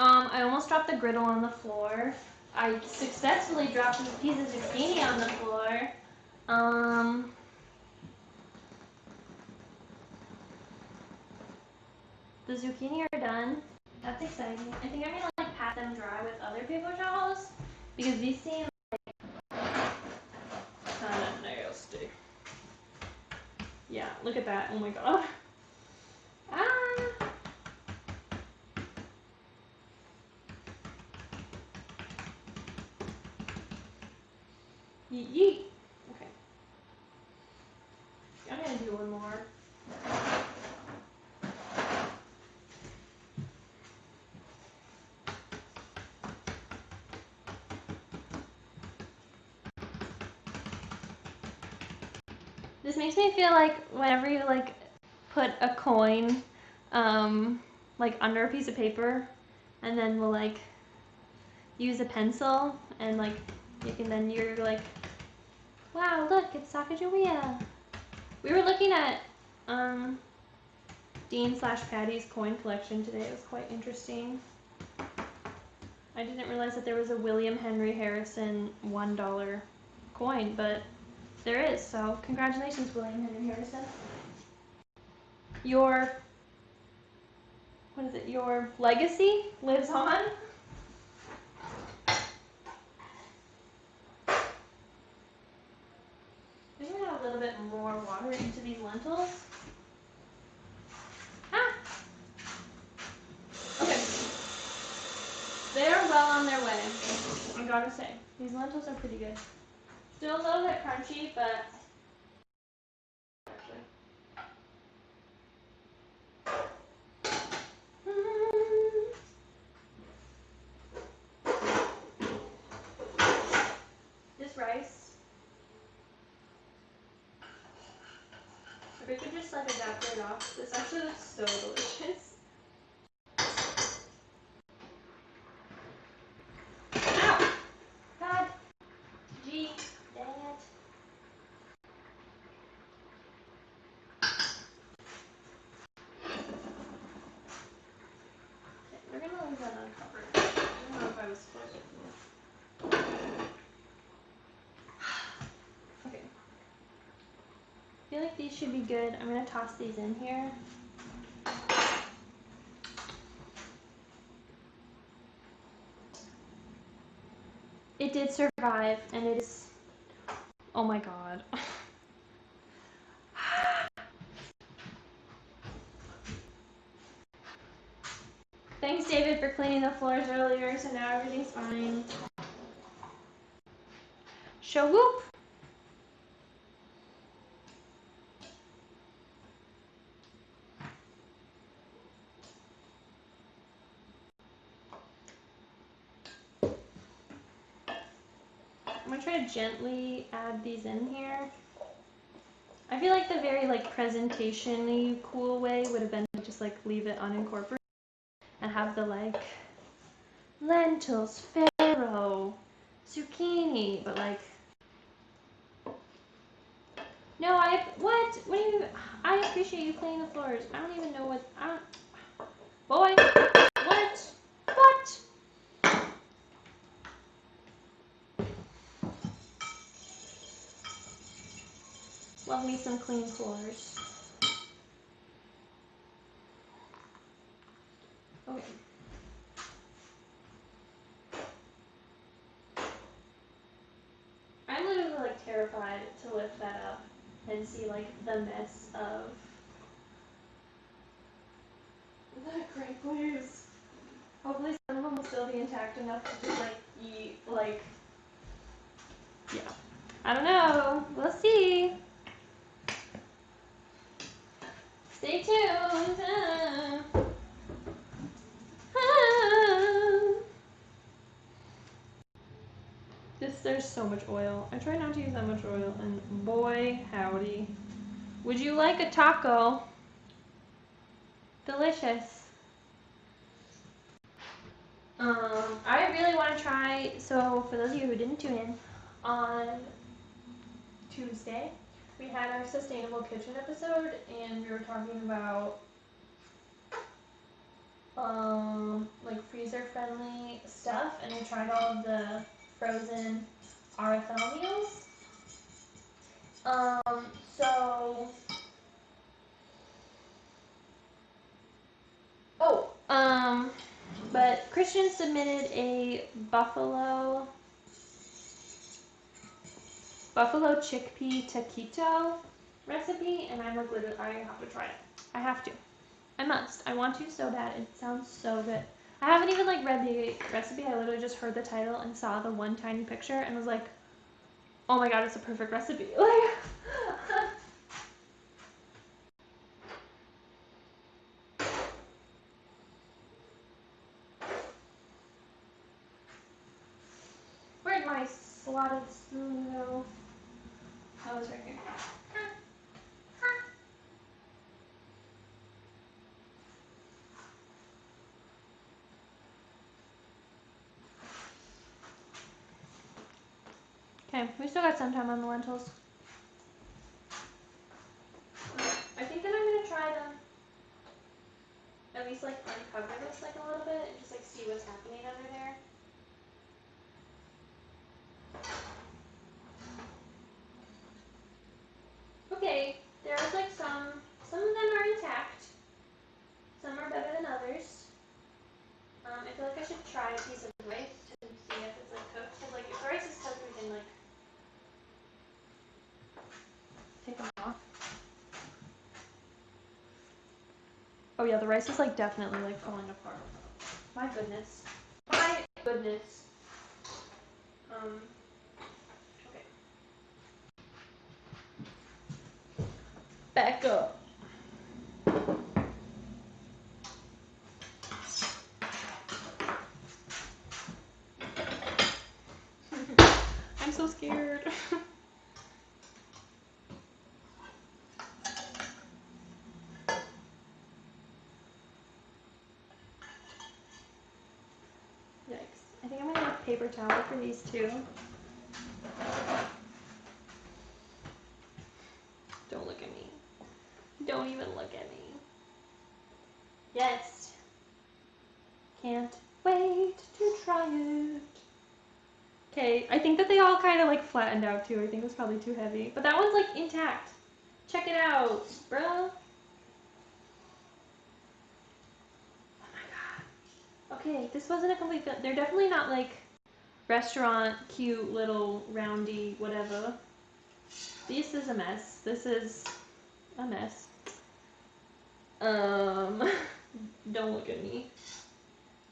I almost dropped the griddle on the floor. I successfully dropped a piece of zucchini on the floor. The zucchini are done. That's exciting. I think I'm gonna like pat them dry with other paper towels because these seem like kind of nasty. Yeah, look at that. Oh my god. Ah. Yeet. Okay. I'm gonna do one more. This makes me feel like whenever you like put a coin like under a piece of paper and then we'll like use a pencil and like you can then you're like, wow, look, it's Sacagawea. We were looking at Dean/Patty's coin collection today. It was quite interesting. I didn't realize that there was a William Henry Harrison $1 coin, but there is, so congratulations, William Henry Harrison. Your legacy lives on. I'm gonna add a little bit more water into these lentils. Ah! Okay. They're well on their way, I gotta say. These lentils are pretty good. Still a little bit crunchy, but this rice, if it could just like evaporate off, this actually looks so delicious. Ow! God. Gee, dang it. Okay, we're gonna leave that uncovered. I don't know if I was supposed to. Okay. I feel like these should be good. I'm gonna toss these in here. It did survive, and it is, oh my god. Thanks, David, for cleaning the floors earlier, so now everything's fine. Show whoop! I'm gonna try to gently add these in here. I I feel like the very like presentation-y cool way would have been to just like leave it unincorporated and have the like lentils, farro, zucchini, but like no, what do you, I appreciate you cleaning the floors. I don't even know what, boy, what? Love me some clean floors. Okay. I'm literally like terrified to lift that up and see like the mess of the grape leaves. Hopefully some of them will still be intact enough to just like eat, like, yeah. I don't know. We'll see. Stay tuned. There's so much oil. I try not to use that much oil, and boy, howdy. Would you like a taco? Delicious. I really want to try, so for those of you who didn't tune in, on Tuesday, we had our sustainable kitchen episode, and we were talking about like freezer friendly stuff, and we tried all of the frozen RFL meals. So but Christian submitted a buffalo chickpea taquito recipe, and I'm like, literally, I have to try it. I have to. I must. I want to so bad. It sounds so good. I haven't even like read the recipe. I literally just heard the title and saw the one tiny picture and was like, oh my god, it's a perfect recipe. Like, where'd my slotted spoon go? Oh, it's right here. Okay, we still got some time on the lentils. I think that I'm gonna try to at least like uncover this like a little bit and just like see what's happening under there. Okay, there's like some of them are intact. Some are better than others. I feel like I should try a piece of rice to see if it's like cooked. Cause like if the rice is cooked, we can like take them off. Oh yeah, the rice is like definitely like falling apart. My goodness. My goodness. Okay. Back up. I'm so scared. Yikes. I think I'm gonna have paper towel for these two. Don't look at me. Don't even look at me. Yes. Can't wait to try it. Okay, I think that they all kind of like flattened out too. I think it was probably too heavy. But that one's like intact. Check it out, bro. Oh my god. Okay, this wasn't a complete fail. They're definitely not like restaurant cute little roundy whatever. This is a mess. This is a mess. Don't look at me.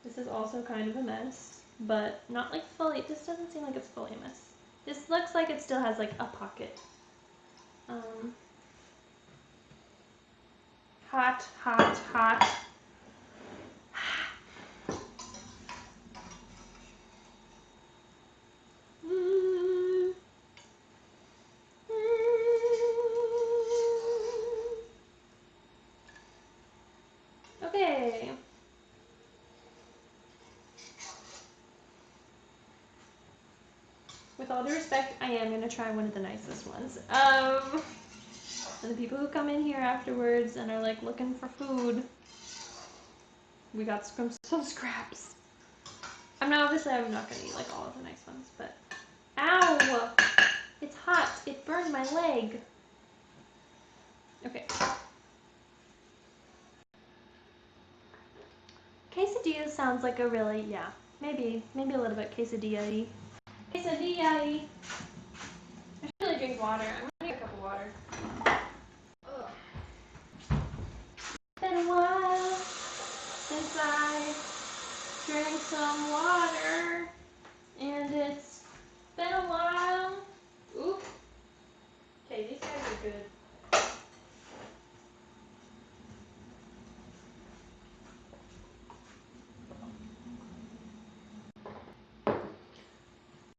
This is also kind of a mess, but not like fully. This doesn't seem like it's fully a mess. This looks like it still has like a pocket. Hot, hot, hot. Okay. With all due respect, I am gonna try one of the nicest ones. And the people who come in here afterwards and are like looking for food, we got some scraps. Obviously I'm not gonna eat like all of the nice ones, but ow! It's hot. It burned my leg. Okay. Quesadilla sounds like a really, yeah, maybe a little bit quesadilla-y. Quesadilla-y. I should really drink water. I'm gonna get a cup of water. Ugh. It's been a while since I drank some water, and it's been a while. Oop. Okay, these guys are good.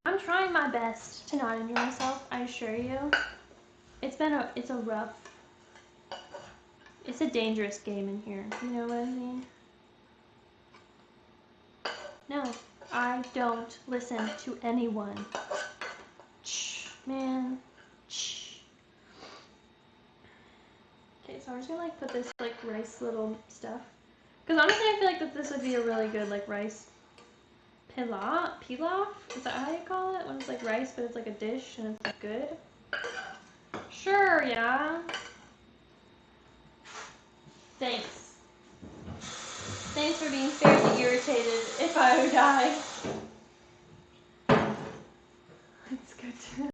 I'm trying my best to not injure myself, I assure you. It's a rough, it's a dangerous game in here, you know what I mean? No, I don't listen to anyone. Shh, man, shh. Okay, so I'm just gonna like put this like rice little stuff. Cause honestly I feel like that this would be a really good like rice pilaf? Is that how you call it? When it's like rice but it's like a dish and it's like good? Sure, yeah. Thanks. Thanks for being fairly irritated if I would die. It's good too.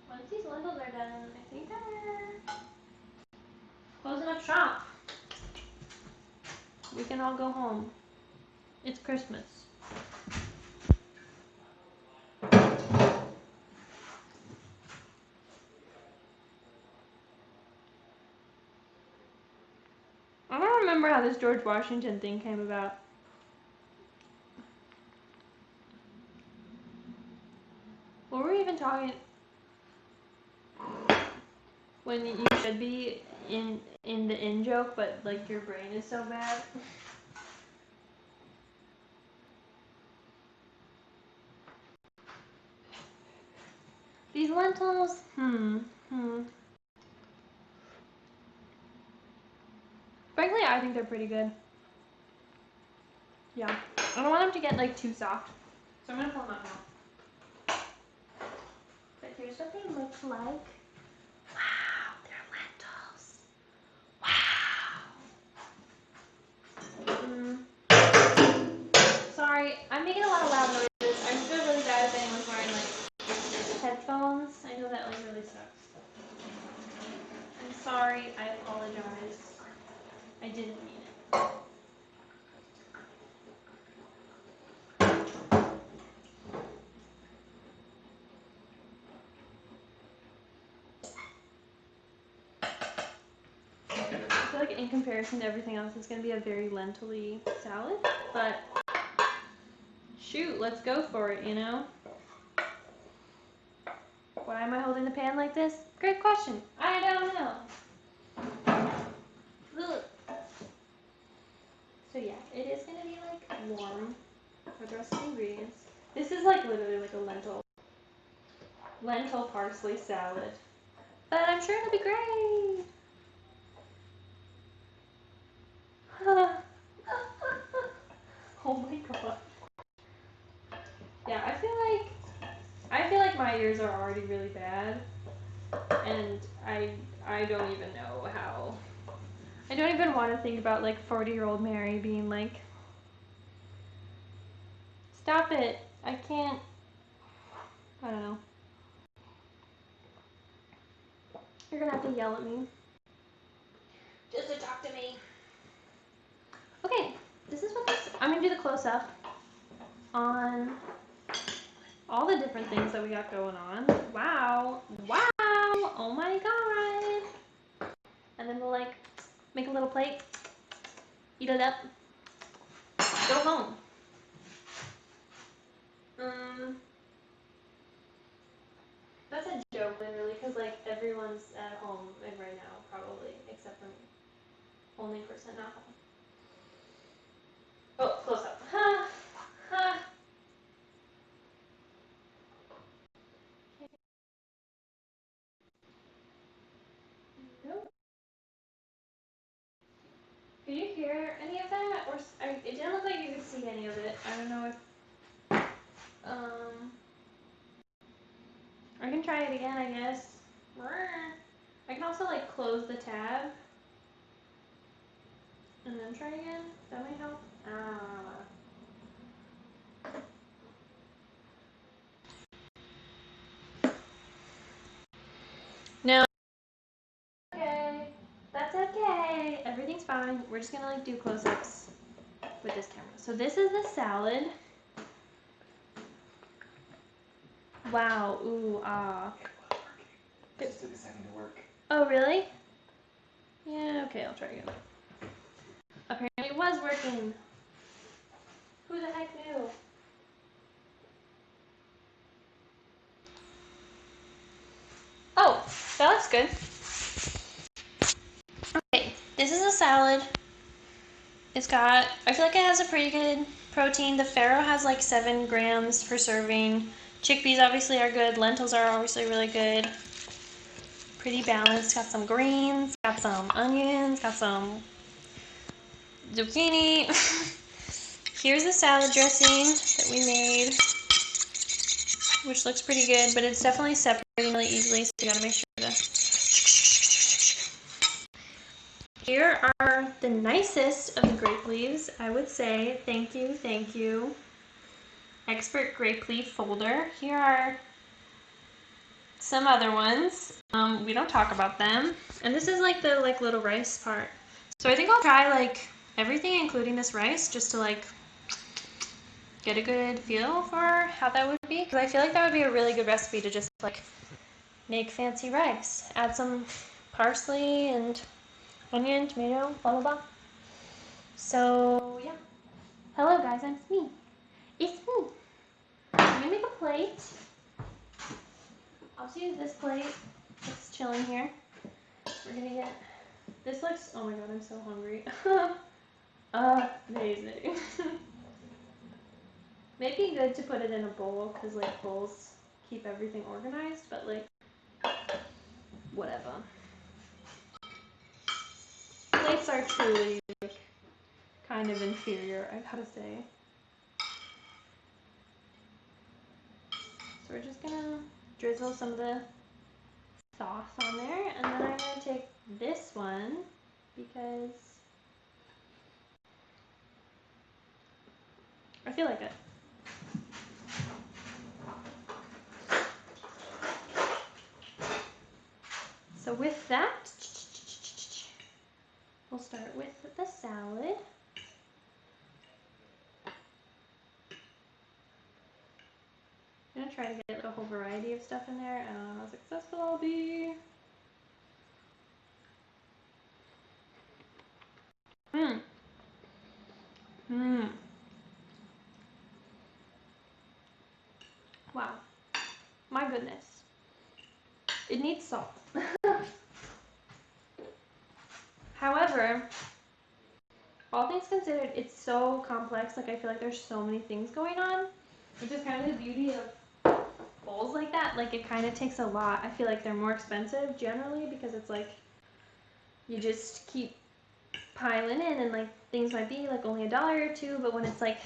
Once these lentils are done, I think we're closing up shop. We can all go home. It's Christmas. I don't remember how this George Washington thing came about. What were we even talking? When you should be in the in joke, but like your brain is so bad. These lentils, Frankly, I think they're pretty good. Yeah. I don't want them to get like too soft. So I'm gonna pull them out now. But here's what they look like. Wow, they're lentils. Wow. Sorry, I'm making a lot of loud noises. I feel really bad if anyone's wearing like headphones. I know that like really sucks. I'm sorry, I apologize. I didn't mean it. I feel like in comparison to everything else, it's going to be a very lentil-y salad, but shoot, let's go for it, you know? Why am I holding the pan like this? Great question. I don't know. Ugh. So yeah, it is going to be like warm for the rest of the ingredients. This is like literally like a lentil parsley salad, but I'm sure it'll be great. Oh my god. Yeah, I feel like my ears are already really bad, and I don't even know how. I don't even want to think about like 40-year-old Mary being like, stop it, I can't. I don't know. You're gonna have to yell at me just to talk to me. Okay, this is what this. I'm gonna do the close up on all the different things that we got going on. Wow, wow, oh my god. Make a little plate. Eat it up. Go home. That's a joke, literally, because like everyone's at home and right now, probably, except for me. Only person not home. Oh, close up. Ha! Ha! Nope. Could you hear any of that? Or it didn't look like you could see any of it. I don't know if I can try it again, I guess. I can also like close the tab and then try again. That might help. No. Okay. That's okay. Everything's fine. We're just gonna like do close-ups with this camera. So this is the salad. Wow. Ooh, ah. It just took a second to work. Oh, really? Yeah, okay, I'll try again. Apparently it was working. Who the heck knew? Oh, that looks good. Okay, this is a salad. It's got, I feel like it has a pretty good protein. The farro has like 7 grams per serving. Chickpeas obviously are good. Lentils are obviously really good. Pretty balanced. Got some greens, got some onions, got some zucchini. Here's the salad dressing that we made, which looks pretty good, but it's definitely separating really easily, so you gotta make sure to... Here are the nicest of the grape leaves, I would say. Thank you, thank you. Expert grape leaf folder. Here are some other ones. We don't talk about them. And this is like the little rice part. So I think I'll try like everything, including this rice, just to like get a good feel for how that would be. Because I feel like that would be a really good recipe to just like make fancy rice. Add some parsley and onion, tomato, blah blah blah. So yeah. Hello guys, it's me. It's me. I'm gonna make a plate. I'll just use this plate. It's chilling here. We're gonna get, this looks, oh my god, I'm so hungry. Amazing. Might be good to put it in a bowl, because like bowls keep everything organized, but like, whatever. Plates are truly like kind of inferior, I gotta say. So we're just gonna drizzle some of the sauce on there, and then I'm gonna take this one because I feel like it. So with that, we'll start with the salad. I'm gonna try to get a whole variety of stuff in there. I don't know how successful I'll be. Mmm. Mmm. Wow. My goodness. It needs salt. However, all things considered, it's so complex. Like I feel like there's so many things going on, which is kind of the beauty of bowls like that. Like it kind of takes a lot. I feel like they're more expensive generally because it's like you just keep piling in, and like things might be like only $1 or $2, but when it's like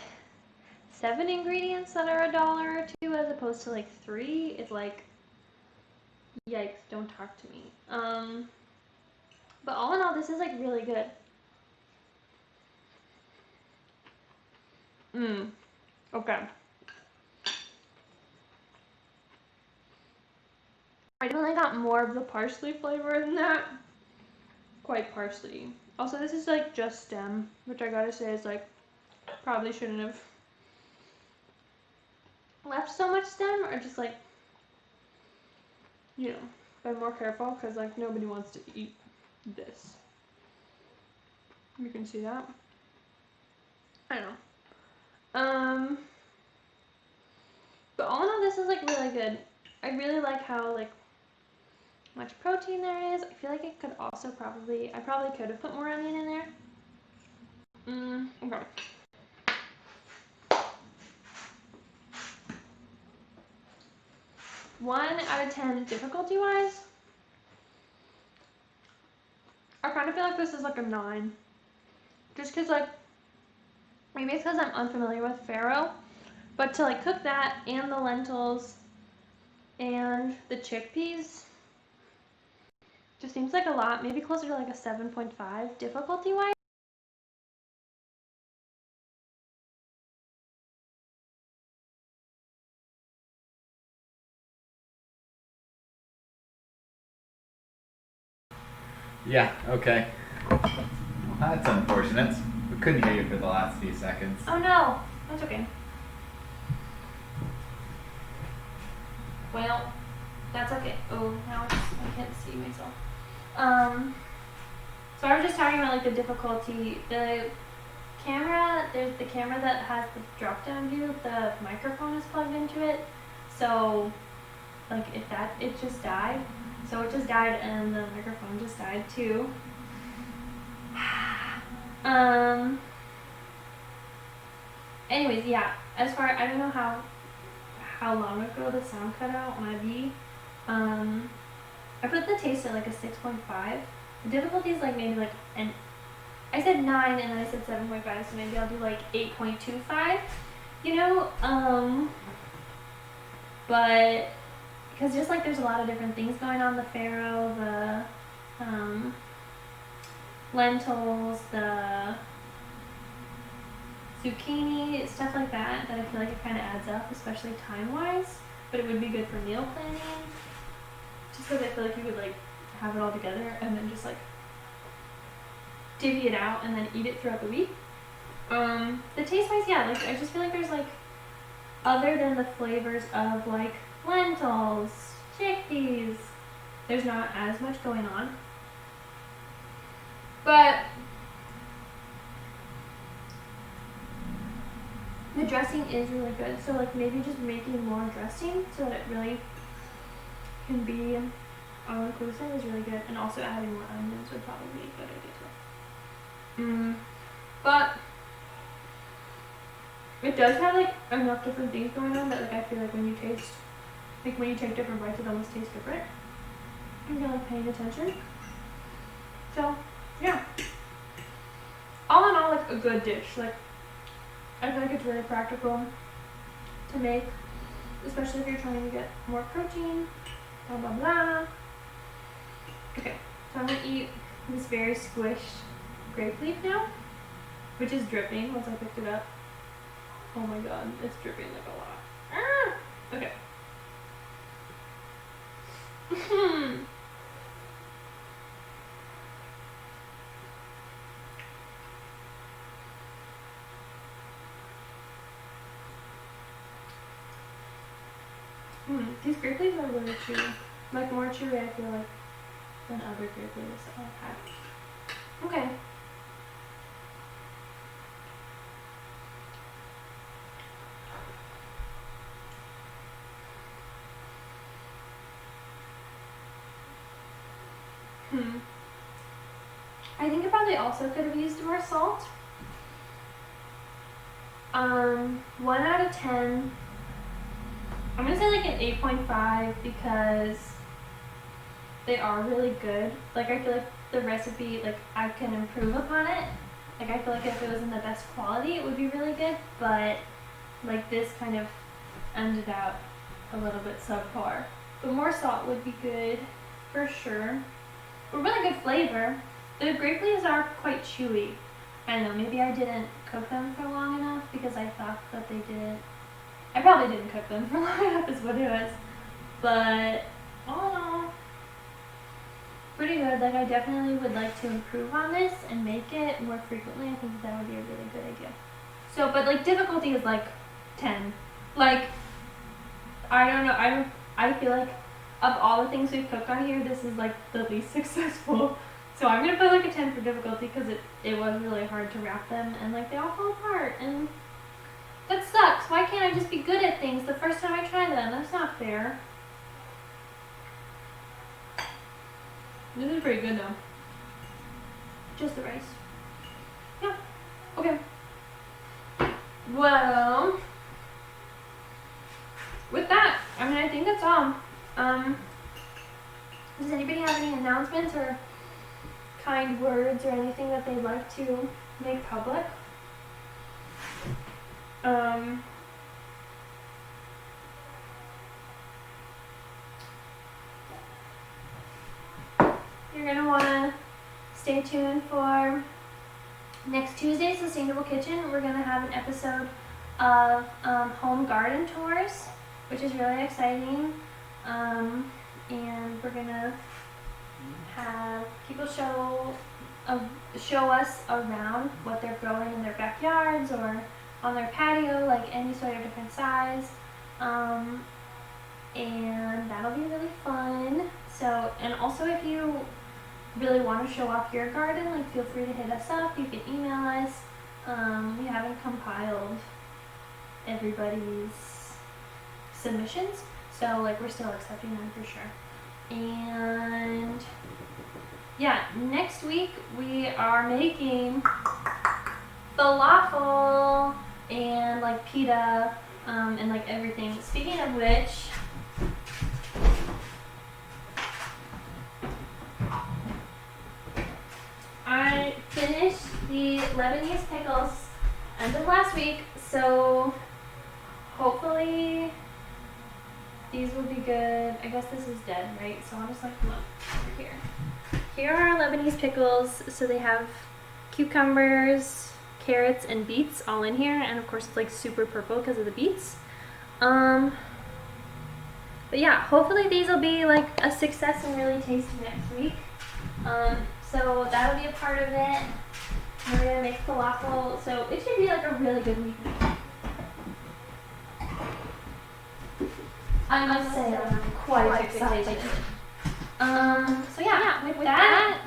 7 ingredients that are $1 or $2 as opposed to like 3, it's like, yikes, don't talk to me. But all in all, this is like really good. Okay. I definitely got more of the parsley flavor than that. Quite parsley. Also, this is like just stem, which I gotta say is like, probably shouldn't have left so much stem, or just like, you know, been more careful, because like nobody wants to eat this. You can see that. I don't know. But all in all, this is like really good. I really like how like much protein there is. I feel like it could also I probably could have put more onion in there. Okay. 1 out of 10 difficulty wise. I kind of feel like this is like a 9. Just because like, maybe it's because I'm unfamiliar with farro. But to like cook that and the lentils and the chickpeas just seems like a lot. Maybe closer to like a 7.5 difficulty wise. Yeah, okay. Well, that's unfortunate. We couldn't hear you for the last few seconds. Oh no, that's okay. Well, that's okay. Oh, now I can't see myself. So I was just talking about like the difficulty. The camera, there's the camera that has the drop down view. The microphone is plugged into it. So like it just died. So it just died and the microphone just died too. Anyways, yeah. As far I don't know how long ago the sound cut out might be. I put the taste at like a 6.5. The difficulty is like maybe like I said 9 and then I said 7.5, so maybe I'll do like 8.25. You know, but because just like there's a lot of different things going on, the farro, the lentils, the zucchini, stuff like that I feel like it kind of adds up, especially time-wise, but it would be good for meal planning, just because I feel like you could like have it all together and then just like divvy it out and then eat it throughout the week. The taste-wise, yeah, like I just feel like there's like, other than the flavors of like lentils, chickpeas, there's not as much going on. But the dressing is really good, so like maybe just making more dressing so that it really can be all-inclusive is really good, and also adding more onions would probably be a good idea too. But it does have like enough different things going on that like I feel like when you taste, like when you take different bites, it almost tastes different. And you're like paying attention. So yeah, all in all, like a good dish. Like I feel like it's really practical to make, especially if you're trying to get more protein. Blah blah blah. Okay, so I'm gonna eat this very squished grape leaf now, which is dripping once I picked it up. Oh my god, it's dripping like a lot. Ah! Okay. These grape leaves are really chewy. Like more chewy, I feel like, than other grape leaves that I've had. Okay. I think I probably also could have used more salt. 1 out of 10. I'm gonna say like an 8.5 because they are really good. Like I feel like the recipe, like I can improve upon it. Like I feel like if it was in the best quality, it would be really good. But like this kind of ended out a little bit subpar. But more salt would be good for sure. But really good flavor. The grape leaves are quite chewy. I don't know, maybe I didn't cook them for long enough because I thought that they didn't. I probably didn't cook them for long enough is what it was. But all in all, pretty good. Like I definitely would like to improve on this and make it more frequently. I think that would be a really good idea. So, but like difficulty is like 10. Like, I don't know, I feel like of all the things we've cooked on here, this is like the least successful. So I'm gonna put like a 10 for difficulty because it was really hard to wrap them and like they all fall apart and that sucks. Why can't I just be good at things the first time I try them? That's not fair. This is pretty good though. Just the rice. Yeah. Okay. Well, with that, I mean, I think that's all. Does anybody have any announcements or kind words or anything that they'd like to make public? You're gonna wanna stay tuned for next Tuesday's Sustainable Kitchen. We're gonna have an episode of home garden tours, which is really exciting. And we're gonna have people show us around what they're growing in their backyards or on their patio, like any sort of different size. And that'll be really fun. So, and also if you really want to show off your garden, like feel free to hit us up. You can email us. We haven't compiled everybody's submissions, so like we're still accepting them for sure. And yeah, next week we are making falafel and like pita and like everything. Speaking of which, I finished the Lebanese pickles end of last week, so hopefully these will be good. I guess this is dead, right? So I'll just like look over here. Here are our Lebanese pickles. So they have cucumbers, carrots, and beets all in here, and of course it's like super purple because of the beets. But yeah, hopefully these will be like a success and really tasty next week. So that'll be a part of it. We're gonna make falafel, so it should be like a really good week. I must say I'm quite excited. So yeah, with that,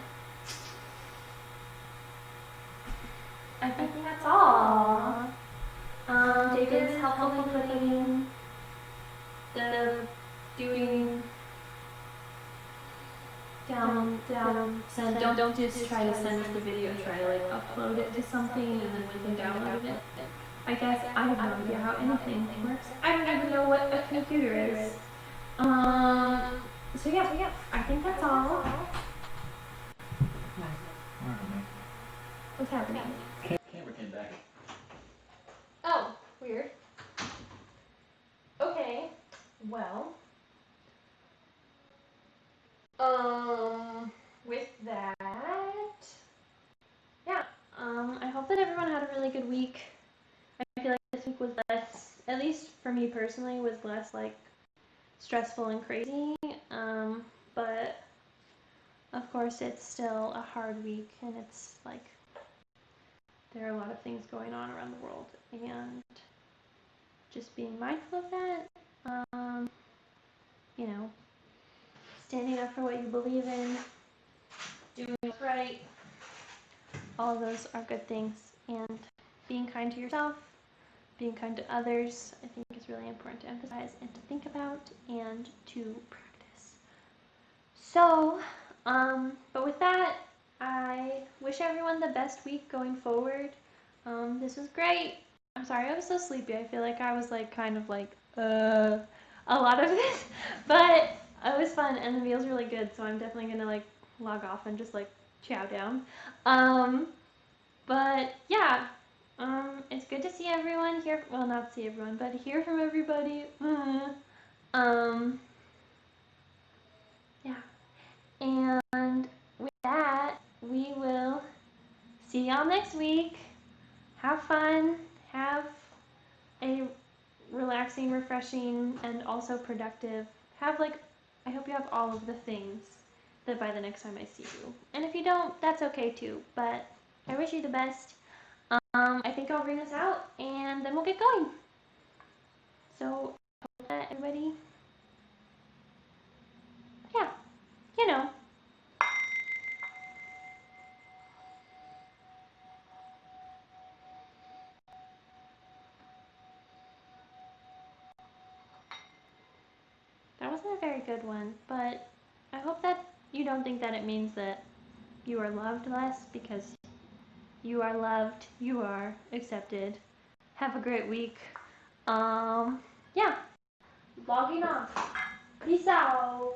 I think that's all. David's helpful putting doing down, send, don't just try to send us the video, try to like upload it to something and then we can download it. I guess I have no idea how anything works. I don't even know what a computer is. So yeah, I think that's all. What's happening? Camera came back. Oh, weird. Okay, well, with that, yeah, I hope that everyone had a really good week. I feel like this week was less, at least for me personally, was less like stressful and crazy. But of course it's still a hard week and it's like there are a lot of things going on around the world and just being mindful of that, you know, standing up for what you believe in, doing what's right, all of those are good things, and being kind to yourself, being kind to others, I think is really important to emphasize and to think about and to practice. So, but with that, I wish everyone the best week going forward. This was great. I'm sorry I was so sleepy. I feel like I was like kind of like a lot of this, but it was fun and the meal's really good. So I'm definitely gonna like log off and just like chow down. But yeah, it's good to see everyone here. Well, not see everyone, but hear from everybody. Yeah. And with that, we will see y'all next week. Have fun. Have a relaxing, refreshing, and also productive. I hope you have all of the things that by the next time I see you. And if you don't, that's okay too. But I wish you the best. I think I'll bring this out and then we'll get going. So, hope that everybody, yeah, you know, wasn't a very good one, but I hope that you don't think that it means that you are loved less, because you are loved, you are accepted. Have a great week. Yeah, logging off. Peace out.